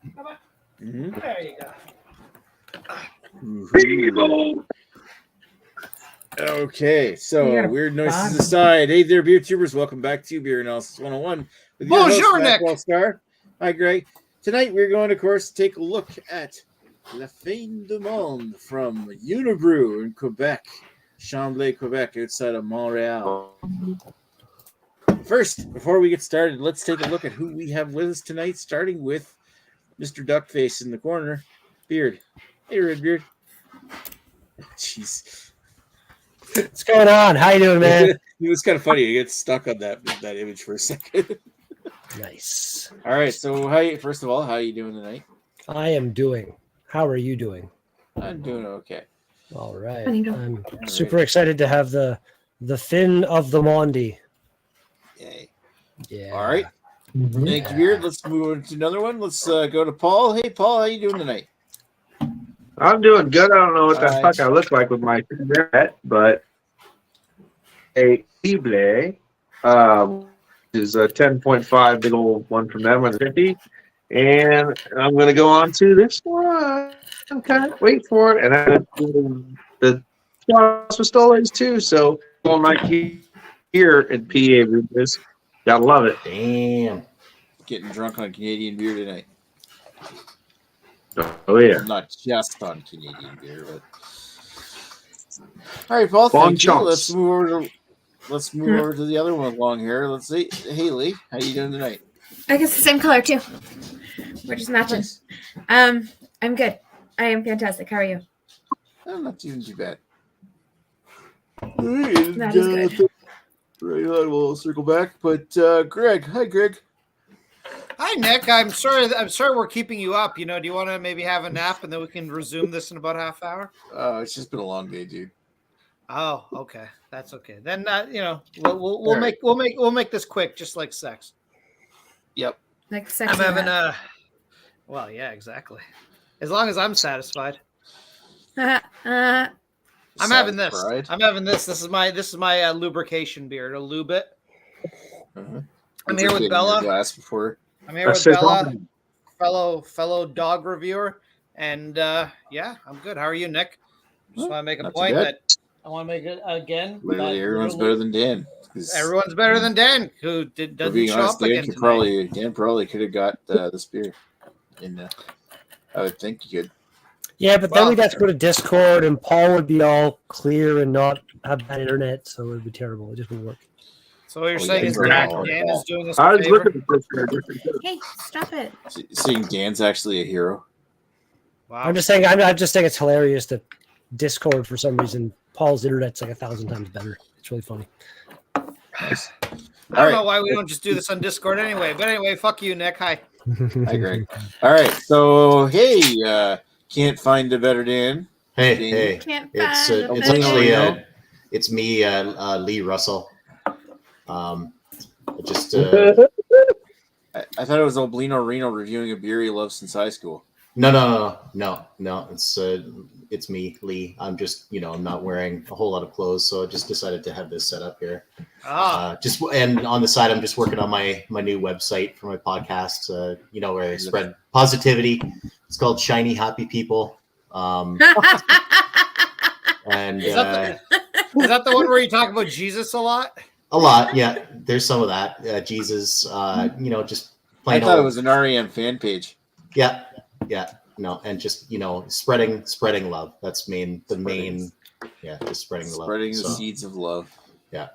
Mm-hmm. There you go. Okay, so weird noises bottom. aside. Hey there, beer tubers. Welcome back to Beer Analysis 101 with your Bonjour, host, Nick. Matt Wellstar. Hi, Greg. Tonight we're going to, of course, take a look at La Fin du Monde from Unibroue in Quebec, Chambly, Quebec, outside of Montreal. First, before we get started, let's take a look at who we have with us tonight, starting with Mr. Duckface in the corner, Beard. Hey, Redbeard. Jeez. What's going on? How you doing, man? It was kind of funny. You get stuck on that image for a second. Nice. All right. So, first of all, how are you doing tonight? I am doing. How are you doing? I'm doing okay. All right. How you doing? I'm All super right. excited to have the fin of the Monde. Yay. Yeah. All right. Mhm. Thank you, Beard. Let's move on to another one. Let's go to Paul. Hey, Paul, how you doing ttonight? I'm doing good. I don't know what the Alright. fuck I look like with my cigarette, but a Tripel is a 10.5, big old one from them, 150. And I'm going to go on to this one. Okay, wait for it. And I'm doing the Los Pistoles too. So all night here in PA, we just gotta love it. Damn. Getting drunk on Canadian beer tonight. Oh yeah. Not just on Canadian beer, but. All right, Paul. Long Thank you. chunks. Let's move over to the other one along here. Let's see, Haley, how you doing tonight? I guess the same color too. We're just matching. Nice. I'm good. I am fantastic. How are you? I'm not doing too bad. That is good. Right on, we'll circle back. But Greg, hi, Greg. Hi, Nick. I'm sorry we're keeping you up. Do you want to maybe have a nap and then we can resume this in about a half hour? It's just been a long day, dude. Oh, okay. That's okay. Then we'll make this quick, just like sex. Yep. Like sex. I'm having a. Well, yeah, exactly. As long as I'm satisfied. I'm having this. Satisfied. I'm having this. This is my lubrication beer. To lube it. Uh-huh. I'm Was here it with getting your Bella. glass before. I'm here with Bella, fellow dog reviewer, and yeah, I'm good. How are you, Nick? Just want to make a Not too point bad. that I want to make it again. Literally, that everyone's better than Dan. 'Cause everyone's better than Dan, who for doesn't being show honest, up Dan again could tonight. Dan probably could have got this beer. I would think he could. Yeah, but then Well- we'd have to go to Discord, and Paul would be all clear and not have bad internet, so it would be terrible. It just wouldn't work. So what you're Oh, saying yeah, is you're Dan, right. Dan is doing us I a was favor. looking at this. Hey, stop it. Seeing Dan's actually a hero. Wow. I'm just saying it's hilarious that Discord, for some reason, Paul's internet's like 1,000 times better. It's really funny. I don't know why we don't just do this on Discord anyway. But anyway, fuck you, Nick. Hi. Hi, Greg. All right, so hey, can't find a better Dan. Hey. Can't It's find a it's better actually one. it's me, Lee Russell. I just I thought it was Oblino Reno reviewing a beer he loves since high school. no. It's me, Lee. I'm just I'm not wearing a whole lot of clothes, so I just decided to have this set up here. And on the side, I'm just working on my new website for my podcast. Where I spread positivity. It's called Shiny Happy People. And Is that the one where you talk about Jesus a lot? a lot, yeah. There's some of that. Jesus, just I plain thought it old- was an REM fan page. Yeah. No, and just spreading love. That's just spreading the love. Spreading the So, seeds of love. Yeah.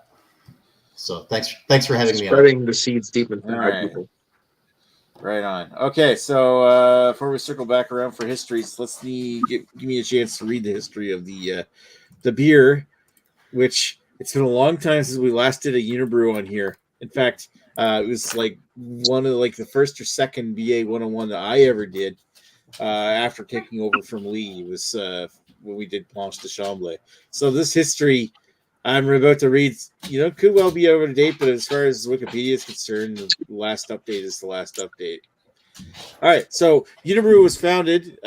So thanks for having me on. Spreading the seeds deep inside All right. people. Right on. Okay, so before we circle back around for histories, give me a chance to read the history of the beer, which it's been a long time since we last did a Unibroue on here. In fact, it was like one of the first or second BA 101 that I ever did after taking over from Lee. It was when we did Planche de Chambly. So this history I'm about to read, could well be out of date, but as far as Wikipedia is concerned, the last update is the last update. All right, so Unibroue was founded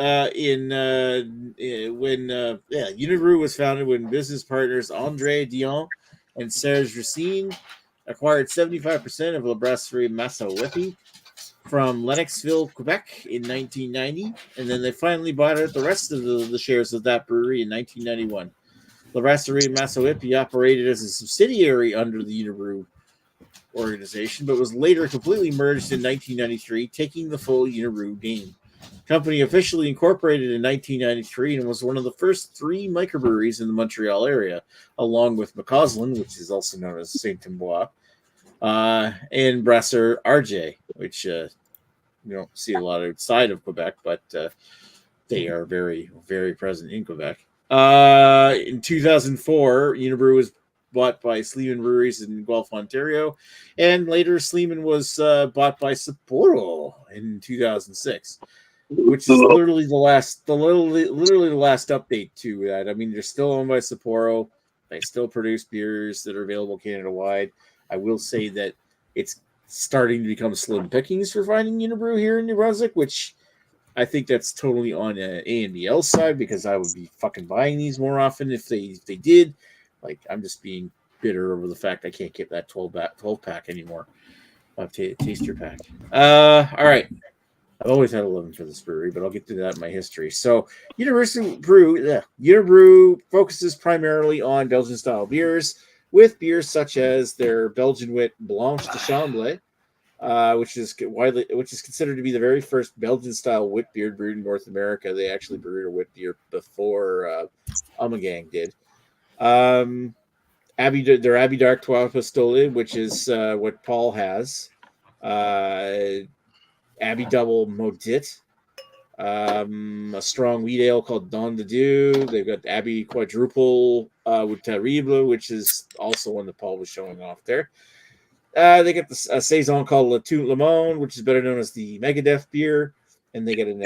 Unibroue was founded when business partners Andre Dion and Serge Racine acquired 75% of La Brasserie Massawepi from Lennoxville, Quebec in 1990, and then they finally bought out the rest of the shares of that brewery in 1991. La Brasserie Massawippi operated as a subsidiary under the Unibroue organization, but was later completely merged in 1993, taking the full Unibroue name. The company officially incorporated in 1993 and was one of the first 3 microbreweries in the Montreal area, along with McCausland, which is also known as Saint-Amboise, and Brasseur RJ, which you don't see a lot outside of Quebec, but they are very, very present in Quebec. In 2004, Unibroue was bought by Sleeman Breweries in Guelph, Ontario, and later Sleeman was bought by Sapporo in 2006, which is literally the last update to that. I mean, they're still owned by Sapporo. They still produce beers that are available Canada-wide. I will say that it's starting to become slim pickings for finding Unibroue here in New Brunswick, which I think that's totally on A&BL side, because I would be fucking buying these more often if they did. Like, I'm just being bitter over the fact I can't get that 12 pack anymore. I'll have taster pack. All right. I've always had a love for this brewery, but I'll get to that in my history. So, Unibroue focuses primarily on Belgian-style beers, with beers such as their Belgian wit Blanche de Chamblay, which is considered to be the very first Belgian-style wit beer brewed in North America. They actually brewed a wit beer before Ommegang did. Their Abbey Dark Trois Pistoles, which is what Paul has. Abbey Double Maudit. A strong wheat ale called Don de Dieu. They've got Abbey Quadruple with Terrible, which is also one that Paul was showing off there. They get the Saison called Le Tout Le Monde, which is better known as the Megadeth beer. And they get an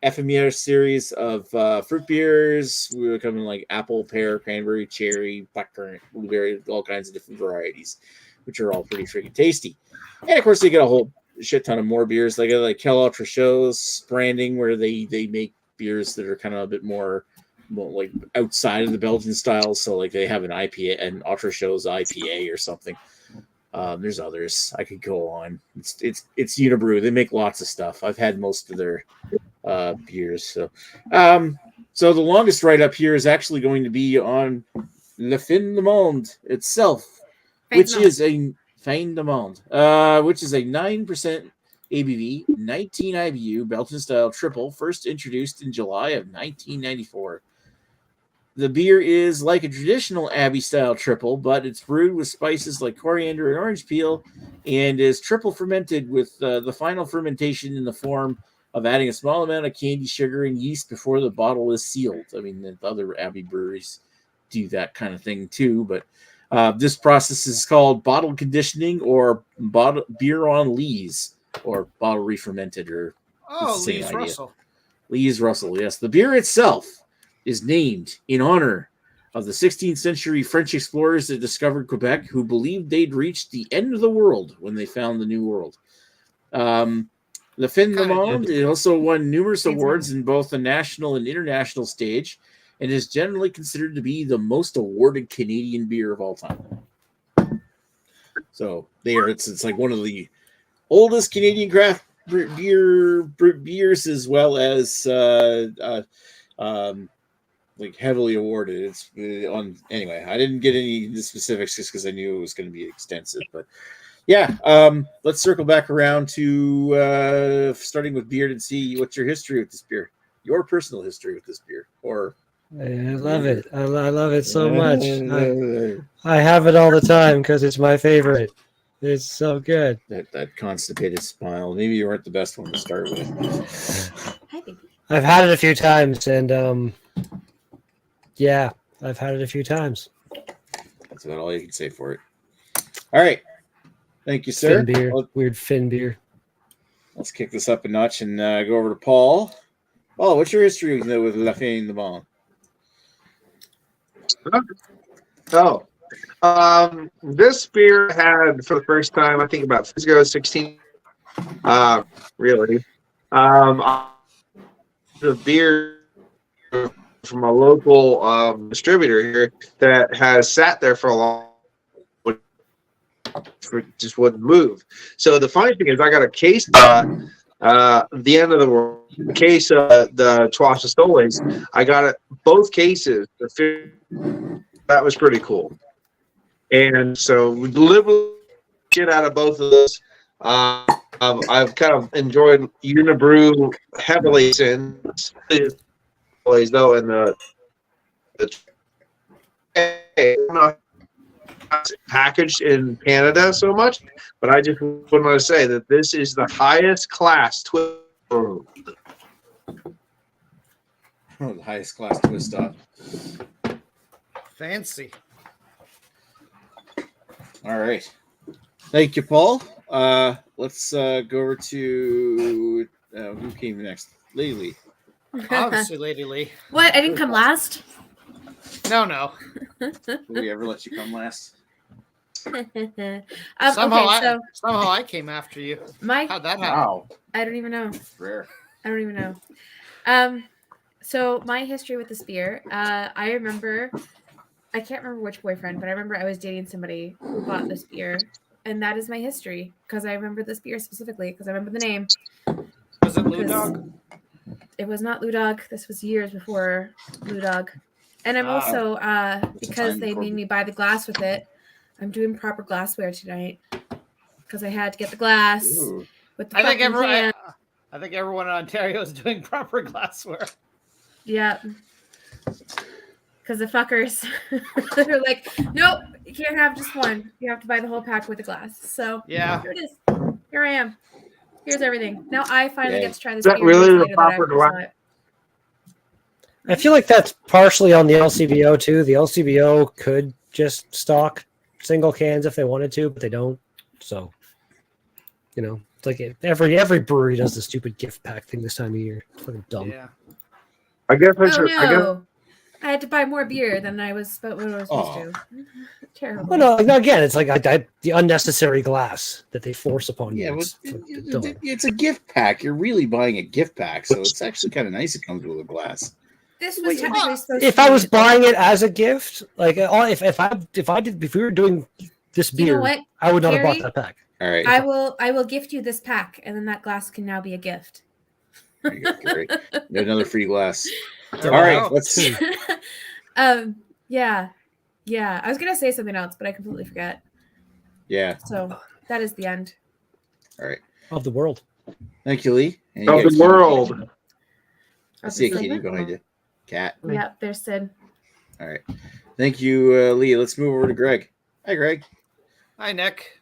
Ephemeris series of fruit beers. We were coming like apple, pear, cranberry, cherry, blackcurrant, blueberry, all kinds of different varieties, which are all pretty freaking tasty. And of course, they get a whole shit ton of more beers. They got like Kel Ultra Shows branding, where they make beers that are kind of a bit more like outside of the Belgian style. So like they have an IPA, an Ultra Shows IPA or something. There's others. I could go on. It's Unibroue. They make lots of stuff. I've had most of their beers. So the longest write up here is actually going to be on Le Fin de Monde itself, which is a 9% ABV, 19 IBU Belgian style triple, first introduced in July of 1994. The beer is like a traditional Abbey style triple, but it's brewed with spices like coriander and orange peel, and is triple fermented with the final fermentation in the form of adding a small amount of candy sugar and yeast before the bottle is sealed. I mean, the other Abbey breweries do that kind of thing too, but this process is called bottle conditioning or beer on lees, or bottle re-fermented, or Lees Russell. Lees Russell, yes. The beer itself is named in honor of the 16th century French explorers that discovered Quebec, who believed they'd reached the end of the world when they found the New World. Le Fin de Monde, it also won numerous awards in both the national and international stage, and is generally considered to be the most awarded Canadian beer of all time. So it's like one of the oldest Canadian craft beers, as well as like heavily awarded. It's on anyway. I didn't get any of the specifics just because I knew it was going to be extensive, but yeah. Let's circle back around to starting with beer and see what's your history with this beer, your personal history with this beer, or. I love it. I love it so much. I have it all the time because it's my favorite. It's so good. That constipated smile. Maybe you weren't the best one to start with. I've had it a few times, and yeah, I've had it a few times. That's about all you can say for it. All right. Thank you, sir. Fin beer. Weird Fin beer. Let's kick this up a notch and go over to Paul. Paul, what's your history with La Fin de Monde? This beer had, for the first time, I think about 16. Really. The beer from a local distributor here that has sat there for a long just wouldn't move. So the funny thing is, I got a case. The end of the case, the Trois Pistoles. I got it both cases. That was pretty cool. And so we deliberately get out of both of those. I've kind of enjoyed Unibroue heavily since though, and the packaged in Canada so much, but I just want to say that this is the highest class twist. Oh, the highest class twist off. Fancy. All right. Thank you, Paul. Let's go over to who came next? Lily. Obviously, Lady Lee. What? I didn't come last? No. Will we ever let you come last? Somehow Okay, so I came after you. How'd that happen? Wow. I don't even know. Rare. I don't even know. So my history with the spear, I remember, I can't remember which boyfriend, but I remember I was dating somebody who bought the spear, and that is my history because I remember the spear specifically because I remember the name. Was it Lou Dog? It was not Lou Dog. This was years before Lou Dog. And I'm also, because they made me buy the glass with it, I'm doing proper glassware tonight because I had to get the glass with the I think pan. I think everyone in Ontario is doing proper glassware. Yeah. Because the fuckers, they're like, nope, you can't have just one. You have to buy the whole pack with the glass. So Yeah. here it is. Here I am. Here's everything. Now I finally get to try this. Is that beer really years the later that proper I glass? saw it. I feel like that's partially on the LCBO too. The LCBO could just stock single cans if they wanted to, but they don't. So, it's like every brewery does the stupid gift pack thing this time of year. It's fucking dumb. Yeah. I guess I Oh should. no! I had to buy more beer than I was supposed to. Terrible. Well, no, again, it's like the unnecessary glass that they force upon you. Yeah, It's but fucking dumb. it's a gift pack. You're really buying a gift pack, so it's actually kind of nice it comes with a glass. This was technically supposed If to I be- was buying it as a gift, like if we were doing this You know beer, what, I would not have Carrie? bought that pack. All right. I will gift you this pack, and then that glass can now be a gift. There you go, Gary. You got another free glass. There All we right, go. let's. Yeah. I was gonna say something else, but I completely forgot. Yeah. So that is the end. All right. Of the world. Thank you, Lee. And Of you the got- world. I see a kitty segment? behind you. Cat. Yep, there's Sid. All right. Thank you, Lee. Let's move over to Greg. Hi, Greg. Hi, Nick.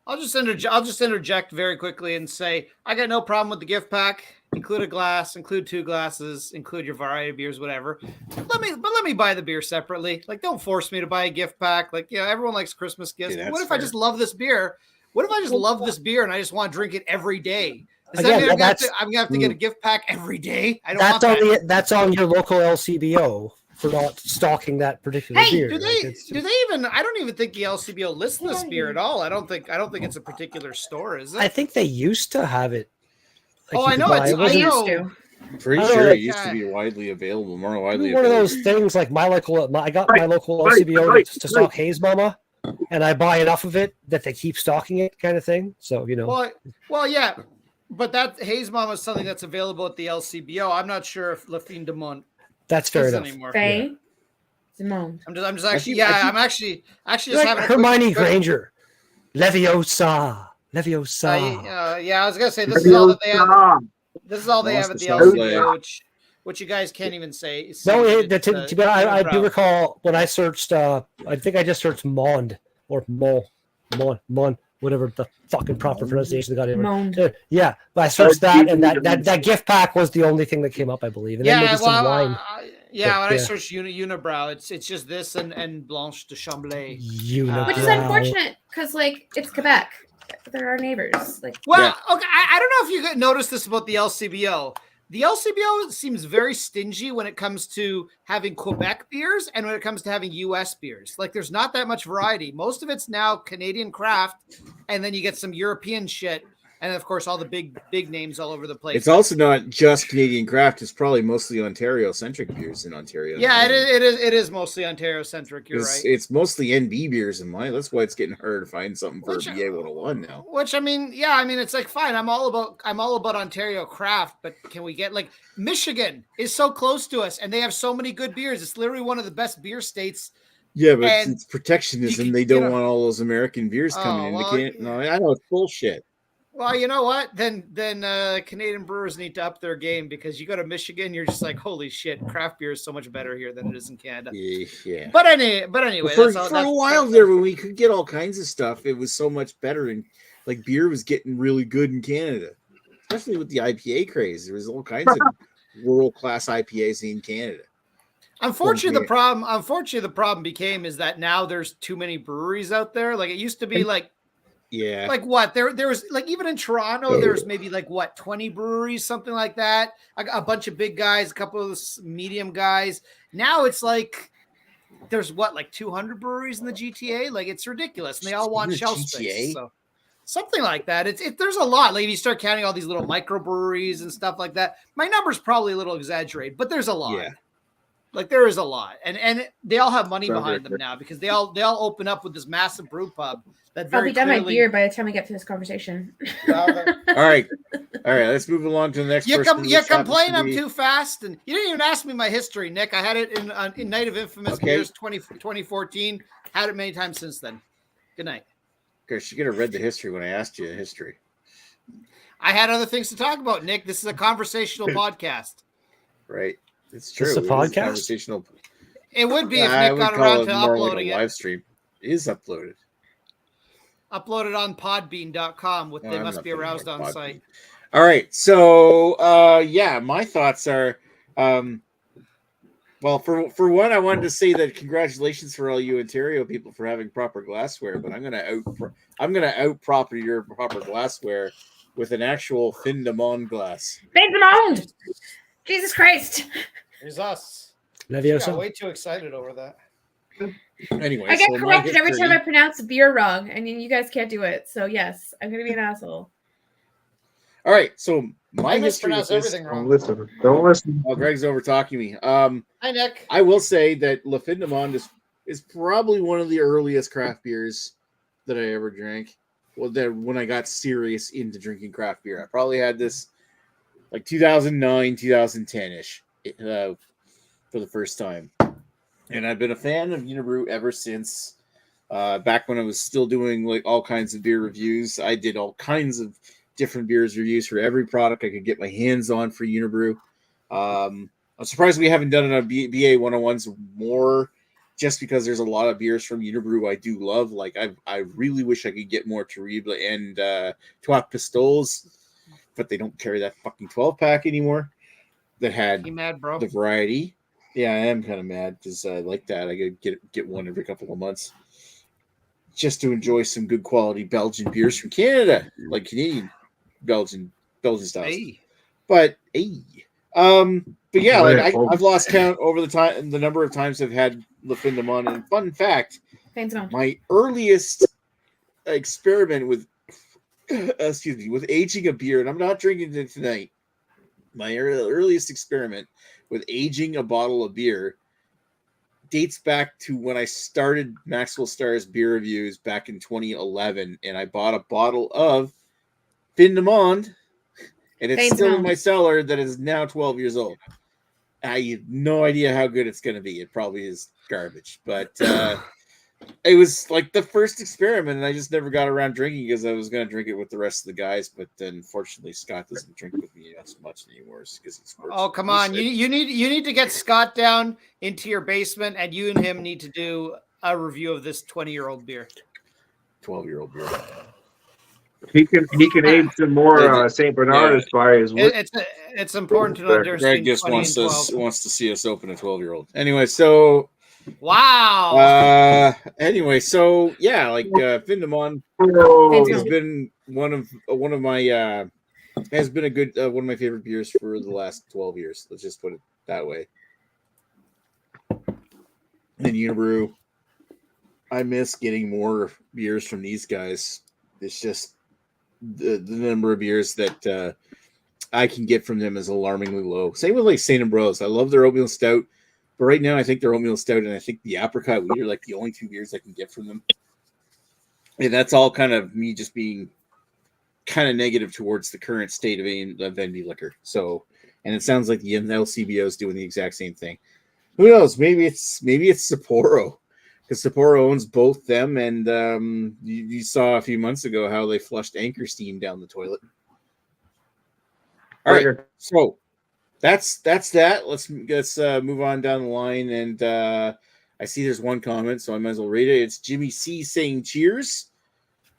I'll just interject very quickly and say I got no problem with the gift pack. Include a glass, include 2 glasses, include your variety of beers, whatever. Let me buy the beer separately. Like, don't force me to buy a gift pack. Like, everyone likes Christmas gifts. Yeah, What that's if I fair. just love this beer? What if I just love this beer and I just want to drink it every day? Does Again, that mean that's- I'm gonna have to get a gift pack every day? I don't want That's on your local LCBO for not stocking that particular Hey, beer. Do they? Like, it's Do they even? I don't even think the LCBO lists this beer at all. I don't think it's a particular store, is it? I think they used to have it. Oh, you I could know buy. it's- It wasn't used know. to. I'm pretty I don't sure know, it used to be widely available, more widely one of available. those things like I got my local right, LCBO right, to stock Haze Mama, and I buy enough of it that they keep stocking it, kind of thing. So Well, yeah, but that Haze Mama is something that's available at the LCBO. I'm not sure if La Fin de Monde that's fair is enough. anymore. Faye. Simone. I'm just actually, I keep- I'm actually just Like having a Hermione quick- Granger, Leviosa. Yeah, I was gonna say this is all that they have. This is all they have at the LCBO, which you guys can't even say. No, It's, I do Unibroue. recall when I searched. I think I just searched Monde or Mon, whatever the fucking proper pronunciation got in. Monde. Yeah, but I searched that, and that gift pack was the only thing that came up, I believe. And then Yeah, maybe some wine. when Yeah. I searched Unibroue, it's just this and Blanche de Chambly. Which is Unibroue. unfortunate because, like, it's Quebec. They're our neighbors. Like, Well, okay, I don't know if you noticed this about the LCBO. The LCBO seems very stingy when it comes to having Quebec beers and when it comes to having US beers. Like, there's not that much variety. Most of it's now Canadian craft, and then you get some European shit and of course all the big names all over the place. It's also not just Canadian craft. It's probably mostly Ontario-centric beers in Ontario. Yeah, it is mostly Ontario-centric. You're right. It's mostly NB beers in mine. That's why it's getting harder to find something for Which, a BA 101 now. Which I mean, it's like fine. I'm all about Ontario craft, but can we get like Michigan is so close to us, and they have so many good beers. It's literally one of the best beer states. Yeah, but it's protectionism. They don't want all those American beers coming in. Well, They can't. No, I know it's bullshit. Well, you know what? Then Canadian brewers need to up their game, because you go to Michigan, you're just like, holy shit, craft beer is so much better here than it is in Canada. Yeah. But anyway, for a while there, when we could get all kinds of stuff, it was so much better, and like beer was getting really good in Canada, especially with the IPA craze. There was all kinds of world-class IPAs in Canada. Unfortunately, the problem became is that now there's too many breweries out there. Like it used to be like. Yeah. Like what? There was like, even in Toronto, there's maybe like 20 breweries, something like that. A bunch of big guys, a couple of medium guys. Now it's like there's like 200 breweries in the GTA. Like it's ridiculous, and they all want shelf space. So something like that. There's a lot. Like if you start counting all these little microbreweries and stuff like that, my number's probably a little exaggerated, but there's a lot. Yeah. Like there is a lot, and they all have money behind them now, because they all open up with this massive brew pub. I'll be done my beer by the time we get to this conversation. All right. Let's move along to the next. You complain I'm too fast, and you didn't even ask me my history, Nick. I had it in Night of Infamous Beers 2014. Had it many times since then. Good night. Because you could have read the history when I asked you the history. I had other things to talk about, Nick. This is a conversational podcast. Right. It's true. It's a podcast. Conversational. It would be if Nick got around to uploading it. Live stream. It is uploaded. Uploaded on podbean.com with They Must Be Aroused on site. All right. So, my thoughts are, well, for one, I wanted to say that congratulations for all you Ontario people for having proper glassware, but I'm gonna out proper your proper glassware with an actual Fin de Monde glass. Fin de Monde! Jesus Christ! There's us. Leviosa. Got way too excited over that. Anyway, I get corrected every time I pronounce beer wrong, and you guys can't do it. So yes, I'm gonna be an asshole. All right, so my I history mispronounce everything wrong. Don't listen. Oh, Greg's over talking me. Hi, Nick. I will say that Le Fin de Monde is probably one of the earliest craft beers that I ever drank. Well, when I got serious into drinking craft beer, I probably had this like 2009, 2010-ish for the first time. And I've been a fan of Unibroue ever since. Back when I was still doing like all kinds of beer reviews, I did all kinds of different beers reviews for every product I could get my hands on for Unibroue. I'm surprised we haven't done it on BA 101s more, just because there's a lot of beers from Unibroue I do love. Like I really wish I could get more Tripel and Trois Pistoles, but they don't carry that fucking 12-pack anymore that had mad, bro? the variety. Yeah, I am kind of mad because I like that. I gotta get one every couple of months just to enjoy some good quality Belgian beers from Canada, like Canadian Belgian styles. Hey. But yeah, like I've lost count over the number of times I've had Le Fin de Monde. And fun fact, my earliest experiment with with aging a beer, and I'm not drinking it tonight. My earliest experiment with aging a bottle of beer dates back to when I started Maxwell Star's beer reviews back in 2011, and I bought a bottle of Fin de Monde, and it's still in my cellar that is now 12 years old. I have no idea how good it's going to be. It probably is garbage, but it was like the first experiment, and I just never got around drinking because I was going to drink it with the rest of the guys. But then, unfortunately, Scott doesn't drink with me as much anymore because he's. Oh, come on! You need to get Scott down into your basement, and you and him need to do a review of this 20-year-old beer. 12-year-old beer. He can aid some more Saint Bernard as far as it's important to know. Greg just wants to see us open a 12-year-old. Anyway, so. Wow. Anyway, so yeah, like Fin de Monde has been one of my has been a good one of my favorite beers for the last 12 years. Let's just put it that way. And Unibroue, I miss getting more beers from these guys. It's just the number of beers that I can get from them is alarmingly low. Same with like St. Ambroise. I love their oatmeal stout, but right now I think their oatmeal stout and I think the apricot wheat are like the only two beers I can get from them. And that's all kind of me just being kind of negative towards the current state of NB liquor. So, and it sounds like the LCBO is doing the exact same thing. Who knows? Maybe it's Sapporo, because Sapporo owns both them, and you saw a few months ago how they flushed Anchor Steam down the toilet. All right, so that's that. Let's move on down the line, and I see there's one comment, so I might as well read it. It's Jimmy C saying cheers.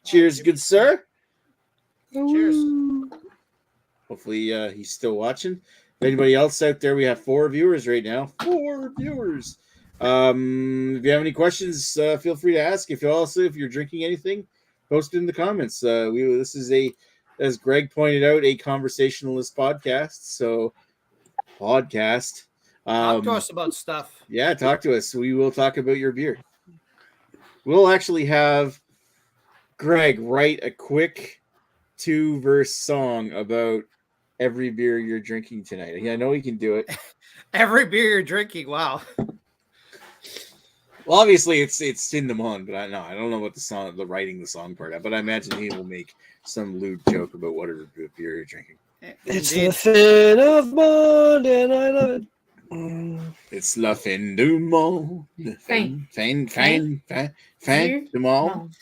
Cheers, good sir. Cheers. Hopefully he's still watching. If anybody else out there, we have 4 viewers right now. 4 viewers. If you have any questions, feel free to ask. If you're drinking anything, post it in the comments. This is as Greg pointed out, a conversationalist podcast. So podcast. Talk to us about stuff. Yeah, talk to us. We will talk about your beer. We'll actually have Greg write a quick 2-verse song about every beer you're drinking tonight. Yeah, I know he can do it. Every beer you're drinking. Wow. Well, obviously it's in the Monde, but I don't know what the writing the song part. But I imagine he will make some lewd joke about whatever beer you're drinking. It's the fin of Monde, and I love it. It's la fin du monde. Fin du monde.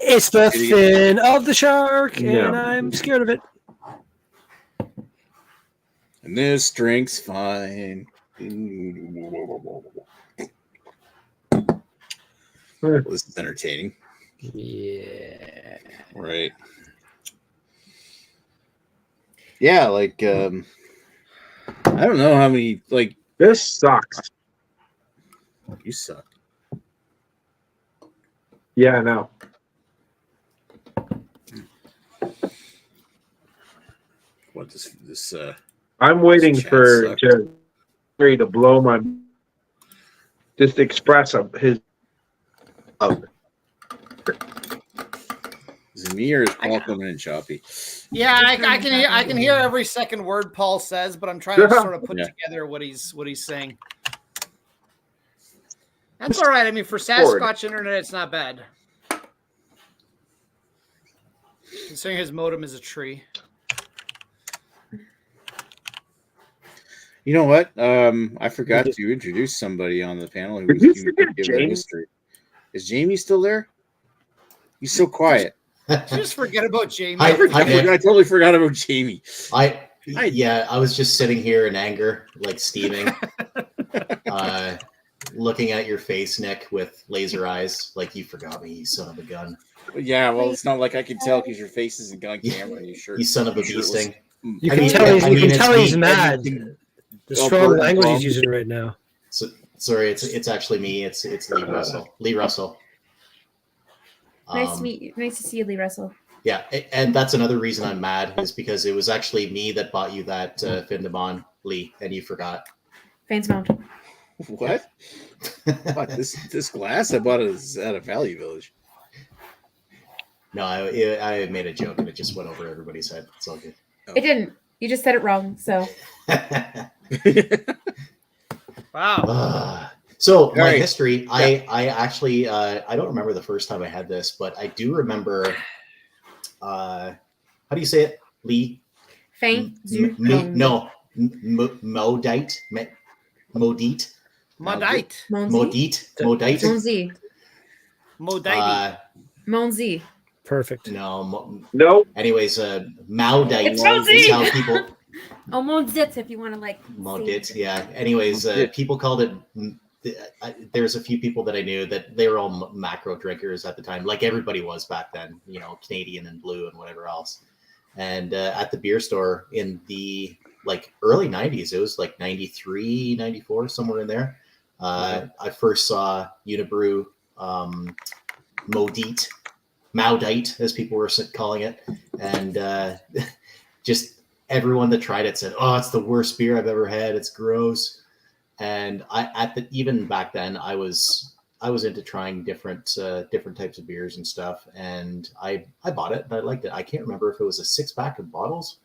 It's the fin of the shark, and I'm scared of it. And this drink's fine. Well, this is entertaining. Yeah. Right. Yeah, like I don't know how many like This sucks. you suck. Yeah, I know. What this I'm waiting chat for sucked. Jerry to blow my just express his love. Is it me or is Paul coming in choppy? Yeah, I can hear every second word Paul says, but I'm trying to sort of put together what he's saying. That's all right. I mean, for Sasquatch internet, it's not bad. Considering his modem is a tree. You know what? I forgot to introduce somebody on the panel who was Did you giving forget the Jamie? history. Is Jamie still there? He's so quiet. Did you just forget about Jamie? I totally forgot about Jamie. I was just sitting here in anger, like steaming, looking at your face, Nick, with laser eyes, like you forgot me, you son of a gun. Yeah, well, it's not like I can tell because your face isn't on camera. You sure? You son of a bee sting. You can tell he's mad. The strong Burton language Blum. he's using right now. So, sorry, it's actually me. It's Lee Russell. Lee Russell. Nice to meet you. Nice to see you, Lee Russell. Yeah, and that's another reason I'm mad is because it was actually me that bought you that Fin de Bon, Lee, and you forgot. Fanes Mount. What? What? This glass I bought it at a Value Village. No, I made a joke and it just went over everybody's head. It's all good. It didn't. You just said it wrong. So. Wow. So my right. history, I actually I don't remember the first time I had this, but I do remember. How do you say it, Lee? Fain. No, Modite, Modite, Modite. Modite. Modite. Perfect. No. Anyways, Maudite It's Mosey! is how people. Oh, Mondzit, if you want to like. Maudite, yeah. Anyways, people called it. There's a few people that I knew that they were all macro drinkers at the time, like everybody was back then. You know, Canadian and Blue and whatever else. And at the beer store in the early 90s, it was like 93, 94, somewhere in there. I first saw Unibroue, Maudite, as people were calling it. And just everyone that tried it said, "Oh, it's the worst beer I've ever had. It's gross." And even back then, I was I was into trying different types of beers and stuff, and I bought it and I liked it. I can't remember if it was a 6-pack of bottles,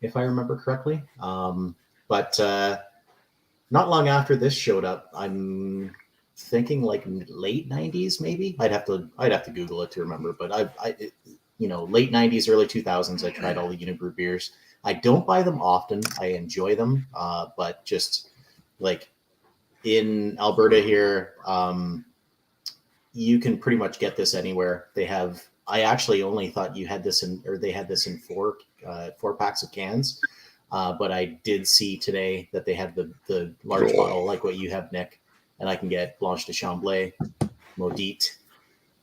if I remember correctly. But not long after this showed up, I'm thinking like late 90s, maybe. I'd have to Google it to remember, but late 90s, early 2000s, I tried all the Unibroue beers. I don't buy them often. I enjoy them, but just like in Alberta here, you can pretty much get this anywhere. They have. I actually only thought they had this in 4 packs of cans, but I did see today that they have the large bottle like what you have, Nick, and I can get Blanche de Chamblay, Maudite,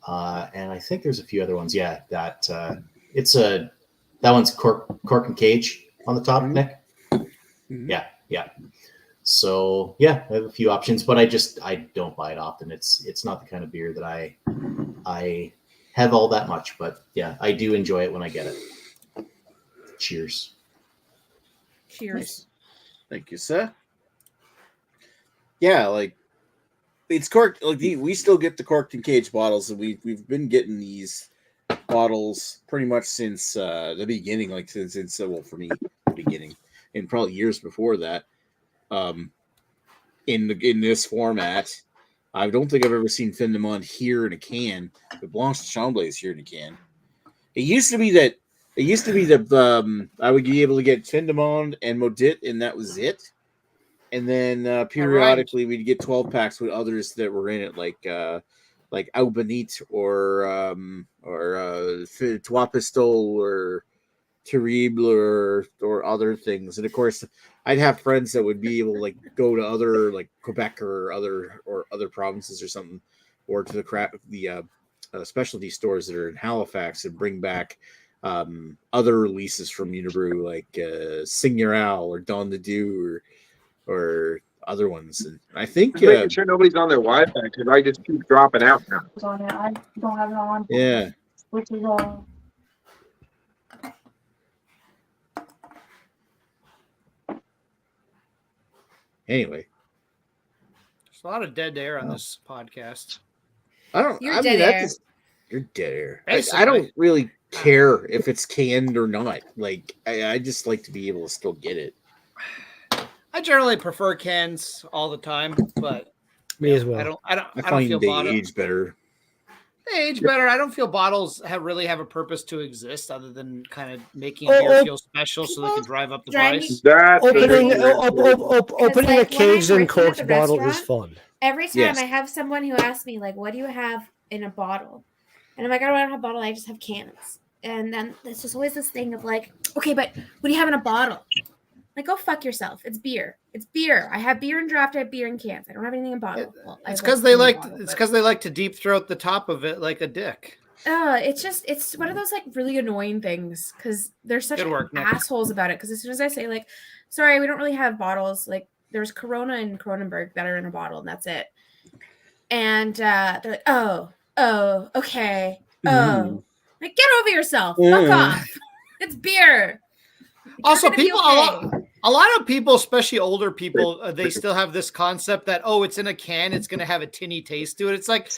and I think there's a few other ones. Yeah, that one's cork and cage on the top, Nick. Mm-hmm. Yeah. So yeah, I have a few options, but I don't buy it often. It's not the kind of beer that I have all that much, but yeah, I do enjoy it when I get it. Cheers. Cheers. Thank you, sir. Yeah, like it's corked. Like we still get the corked and cage bottles, and we've been getting these bottles pretty much since the beginning. Like since well, for me, the beginning, and probably years before that. In this format, I don't think I've ever seen Fin de Monde here in a can. But Blanche de Chamblay is here in a can. It used to be that I would be able to get Fin de Monde and Maudite, and that was it. And then periodically we'd get 12 packs with others that were in it, like Au Benit or Trois Pistoles or Terrible or other things. And of course, I'd have friends that would be able to like go to other like Quebec or other provinces or something, or to the specialty stores that are in Halifax and bring back other releases from Unibroue like Signoral or Don the Dew or other ones. And I think just making sure nobody's on their Wi-Fi because I just keep dropping out now. I don't have it on. Yeah. Which is Anyway, There's a lot of dead air on this podcast. You're dead air. You're dead air. I Basically. don't really care if it's canned or not. Like I just like to be able to still get it. I generally prefer cans all the time, but Me as well. I don't find feel they bottles. age better. They age better. I don't feel bottles really have a purpose to exist other than kind of making beer feel special so they can drive up the price. That's Opening a like, caged when I and worked at corked the bottle is restaurant, fun. Every time Yes. I have someone who asks me, like, what do you have in a bottle? And I'm like, I don't have a bottle. I just have cans. And then there's just always this thing of like, okay, but what do you have in a bottle? Like, go fuck yourself. It's beer. It's beer. I have beer in draft. I have beer in cans. I don't have anything in bottle. Well, It's because they like to deep throat the top of it like a dick. It's one of those like really annoying things because they're such Good work, Nick. assholes about it. Because as soon as I say like, sorry, we don't really have bottles. Like there's Corona and Kronenberg that are in a bottle, and that's it. And they're like, oh, okay, like get over yourself. Fuck off. It's beer. Also, You're gonna be people, okay. a lot of people, especially older people, they still have this concept that it's in a can, it's going to have a tinny taste to it. It's like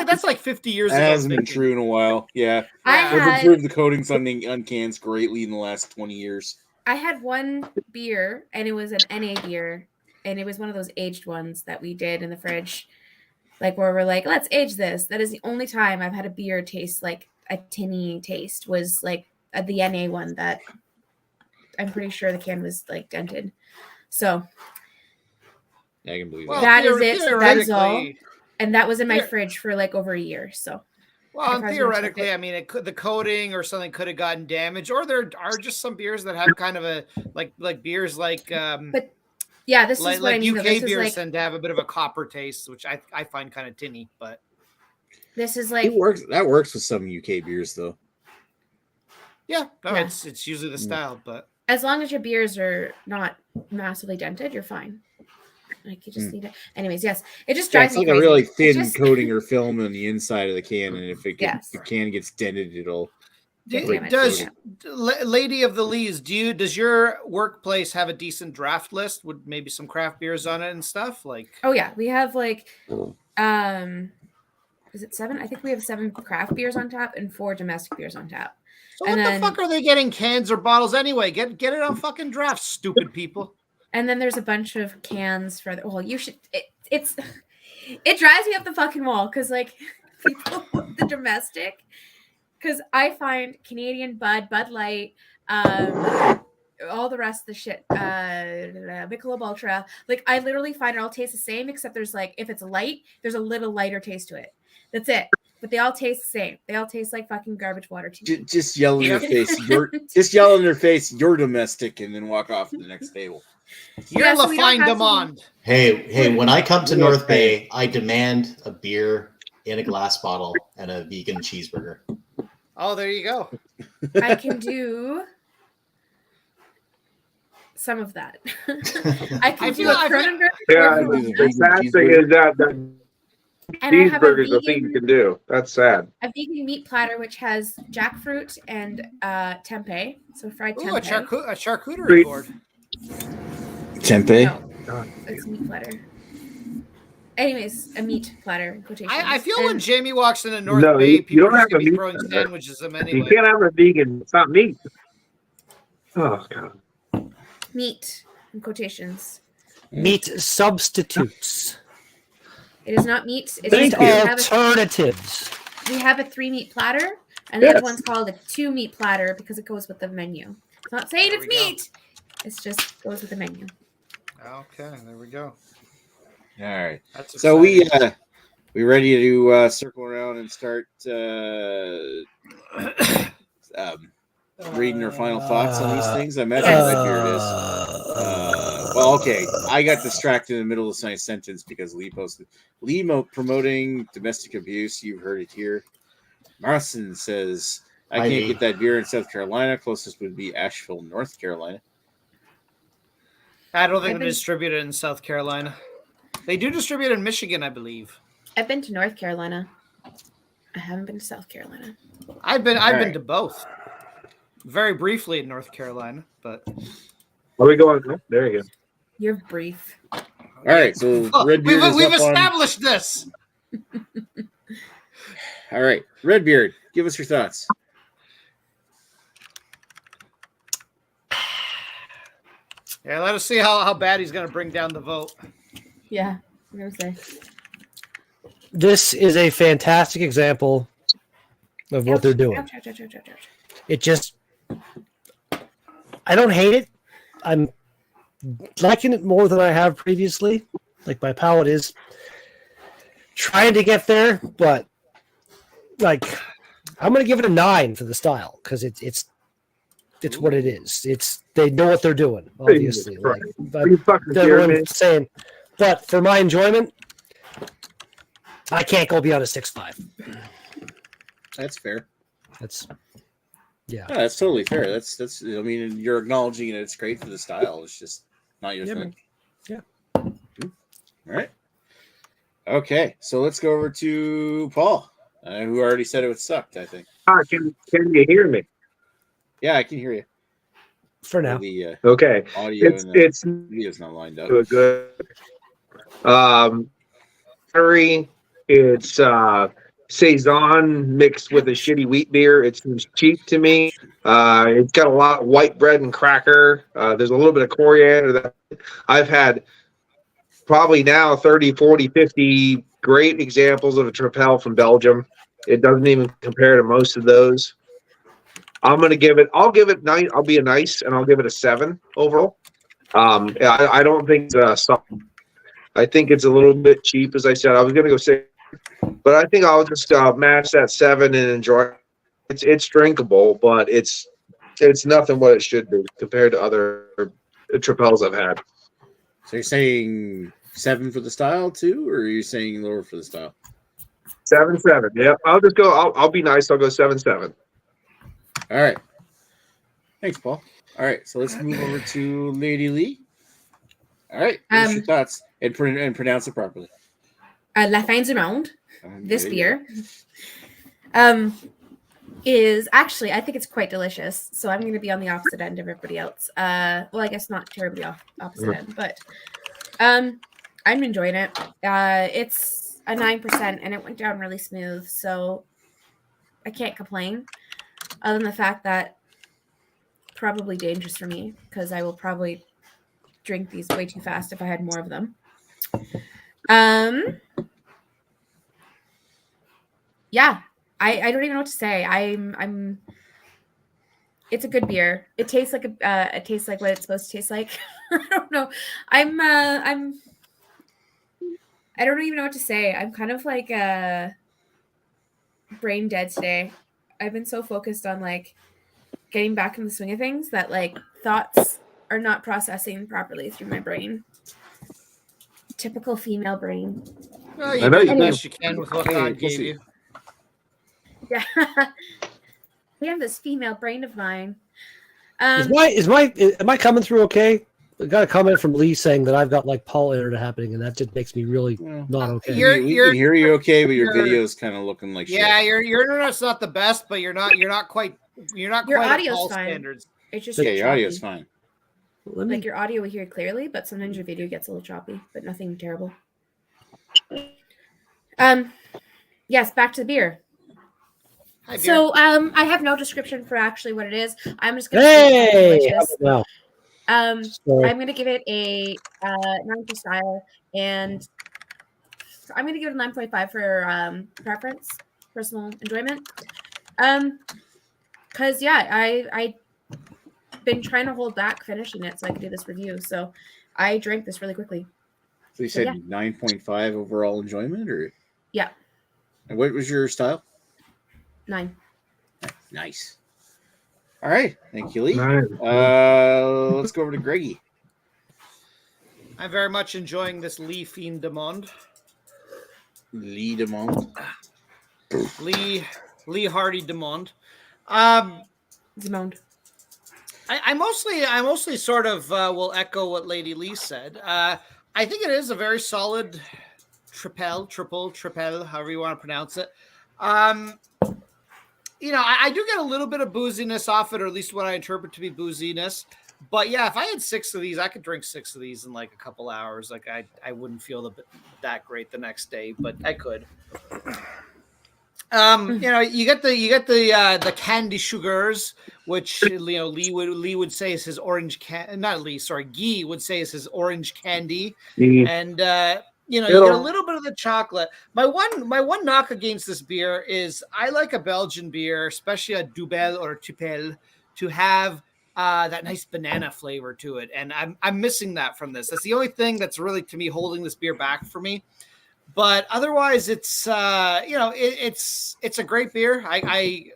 that's like 50 years That ago. hasn't been true in a while. Yeah, Yeah. they've improved the coatings on cans greatly in the last 20 years. I had one beer, and it was an NA beer, and it was one of those aged ones that we did in the fridge, like where we're like, let's age this. That is the only time I've had a beer taste like a tinny taste. Was like the NA one that I'm pretty sure the can was like dented. So I can believe Well, that. that is it. That is all. theoretically- And that was in my Here- fridge for like over a year. So Well, If I and was gonna theoretically, check it. I mean, the coating or something could have gotten damaged, or there are just some beers that have kind of a like beers like But yeah, this is what I mean. UK This is beers like tend to have a bit of a copper taste, which I find kind of tinny. But this is like It works. That works with some UK beers, though. yeah, no, Yeah. it's usually the style. But as long as your beers are not massively dented, you're fine. Like you just need it. Anyways, yes, it just Yeah, drives it's me like a crazy. really It thin just- coating or film on the inside of the can, and if Yes. the can gets dented, it'll. Get break damaged. the does coating. Lady of the Lees, does your workplace have a decent draft list with maybe some craft beers on it and stuff? Like, Oh yeah, we have like Is it 7? I think we have 7 craft beers on tap and 4 domestic beers on tap. So And what then- the fuck are they getting cans or bottles anyway? Get it on fucking draft, stupid people. And then there's a bunch of cans for the. Well, you should. It drives me up the fucking wall because like people the domestic. Because I find Canadian Bud Light, all the rest of the shit, Michelob Ultra. Like I literally find it all taste the same except there's like if it's light, there's a little lighter taste to it. That's it. But they all taste the same. They all taste like fucking garbage water to me. Just yell in their face. Just yell in their face. You're domestic, and then walk off to the next table. You're Yeah, so we don't LaFine have to Demand. Hey, when I come to Yeah. North Bay, I demand a beer in a glass bottle and a vegan cheeseburger. Oh, there you go. I can do some of that. I can I do feel- a I feel- Cronenberg. Yeah, or- the sad thing is that and I have a cheeseburgers the thing you can do. That's sad. vegan meat platter which has jackfruit and tempeh, so fried Ooh, a tempeh. charcuterie Sweet. board. Tempeh. No, it's meat platter. Anyways, a meat platter. in quotations. I feel when And Jamie walks into North No, Bay, you people don't are have just gonna a be meat throwing platter. sandwiches at them You anyway. can't have a vegan. It's not meat. Oh god. meat in quotations. Meat substitutes. It is not meat. It's Meat just we have, alternatives. a 3 meat platter, and the Yes. other one's called a 2 meat platter because it goes with the menu. It's not saying There it's we go. meat. It's just goes with the menu. Okay, there we go. All right. That's So exciting. we ready to circle around and start reading our final thoughts on these things. I imagine Red Beard is. Well, okay. I got distracted in the middle of the sentence because Lee posted promoting domestic abuse. You've heard it here. Marson says, I Hi, can't Lee. get that beer in South Carolina. Closest would be Asheville, North Carolina. I don't think I've they been- distribute it in South Carolina. They do distribute it in Michigan, I believe. I've been to North Carolina. I haven't been to South Carolina. I've been Alright. to both. Very briefly in North Carolina, but Are we going? Oh, there you go. You're brief. All right. So Oh, Redbeard is we've up on. established this. All right. Redbeard, give us your thoughts. Yeah, let us see how bad he's going to bring down the vote. Yeah, I'm gonna say. This is a fantastic example of what they're doing. Ouch, ouch, ouch, ouch, ouch, ouch. It just, I don't hate it. I'm liking it more than I have previously. Like my palate is trying to get there, but like I'm gonna give it a 9 for the style because it's what it is. It's they know what they're doing, obviously. Like, Are you fucking that's kidding what me? I'm saying. But for my enjoyment, I can't go beyond a 6.5. That's fair. That's yeah. No, that's totally fair. That's. I mean, you're acknowledging that it's great for the style. It's just not your Yeah, thing. man. All right. Okay, so let's go over to Paul, who already said it sucked. I think. Can you hear me? Yeah, I can hear you. For now. The Okay. audio It's and the it's video's not lined up. good. Curry. It's saison mixed with a shitty wheat beer. It seems cheap to me. It's got a lot of white bread and cracker. There's a little bit of coriander. That I've had probably now 30, 40, 50 great examples of a Tripel from Belgium. It doesn't even compare to most of those. I'll give it 9. I'll be nice and I'll give it a 7 overall. I don't think it's I think it's a little bit cheap, as I said. I was going to go 6, but I think I'll just match that 7 and enjoy it. It's drinkable, but it's nothing what it should be compared to other Tripels I've had. So you're saying 7 for the style too, or are you saying lower for the style? 7. Yep. I'll just go. I'll be nice. I'll go 7. All right. Thanks, Paul. All right, so let's move over to Lady Lee. All right, what's your thoughts? And pronounce it properly. La Fin du Monde. This there you beer is actually, I think it's quite delicious. So I'm going to be on the opposite end of everybody else. Well, I guess not terribly opposite end, but I'm enjoying it. It's a 9%, and it went down really smooth. So I can't complain, other than the fact that probably dangerous for me because I will probably drink these way too fast if I had more of them. Yeah, I don't even know what to say. I'm. It's a good beer. It tastes like it tastes like what it's supposed to taste like. I don't know. I don't even know what to say. I'm kind of like brain dead today. I've been so focused on like getting back in the swing of things that like thoughts are not processing properly through my brain. Typical female brain. Well, you do the best you can with what God gave you. Yeah. Damn, this female brain of mine. Am I coming through okay? I got a comment from Lee saying that I've got like Paul internet happening, and that just makes me really not okay. We can hear you okay, but your video is kind of looking like yeah, shit. your internet's not the best, but you're not quite your at audio's Paul fine. standards. It's just your audio's fine. Like your audio we hear clearly, but sometimes your video gets a little choppy, but nothing terrible. Yes, back to the beer. Hi, beer. So I have no description for actually what it is. I'm just gonna I'm gonna give it a 9 for style, and I'm gonna give it a 9.5 for preference, personal enjoyment. Because yeah, I been trying to hold back finishing it so I could do this review. So I drank this really quickly. So you said 9.5 overall enjoyment, or yeah. And what was your style? 9. Nice. All right, thank you, Lee. Nice. Let's go over to Greggy. I'm very much enjoying this Lee Fiend de Monde. Lee de Monde. Lee Hardy de Monde. Demonde. I mostly sort of will echo what Lady Lee said. I think it is a very solid Tripel, however you want to pronounce it. I do get a little bit of booziness off it, or at least what I interpret to be booziness. But yeah, if I had 6 of these, I could drink 6 of these in like a couple hours. Like I wouldn't feel that great the next day, but I could. You get the candy sugars, which Lee would say is his orange Guy would say is his orange candy, and you get a little bit of the chocolate. My one knock against this beer is I like a Belgian beer, especially a Tripel or Tripel, to have that nice banana flavor to it, and I'm missing that from this. That's the only thing that's really to me holding this beer back for me. But otherwise, it's it's a great beer. I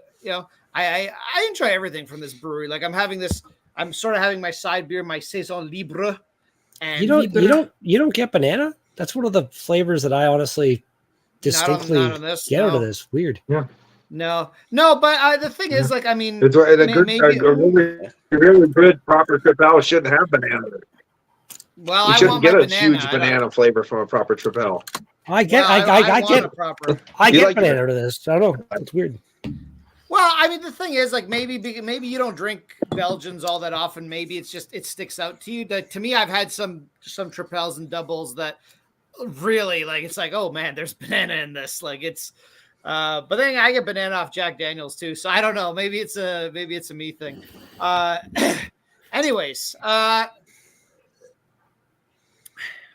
enjoy everything from this brewery. Like I'm sort of having my side beer, my Saison Libre. And you don't get banana? That's one of the flavors that I honestly distinctly not on this, get out of this. Weird. Yeah. No, but the thing is, like, I mean, it's a really good proper Tripel shouldn't have banana. Well, you I shouldn't get a banana. huge banana flavor from a proper Tripel. I get banana out of this. I don't know. It's weird. Well, I mean, the thing is, like, maybe you don't drink Belgians all that often. Maybe it's just it sticks out to you. To me, I've had some Tripels and doubles that really like. It's like, oh man, there's banana in this. Like it's. But then I get banana off Jack Daniels too. So I don't know. Maybe it's a me thing. Anyways.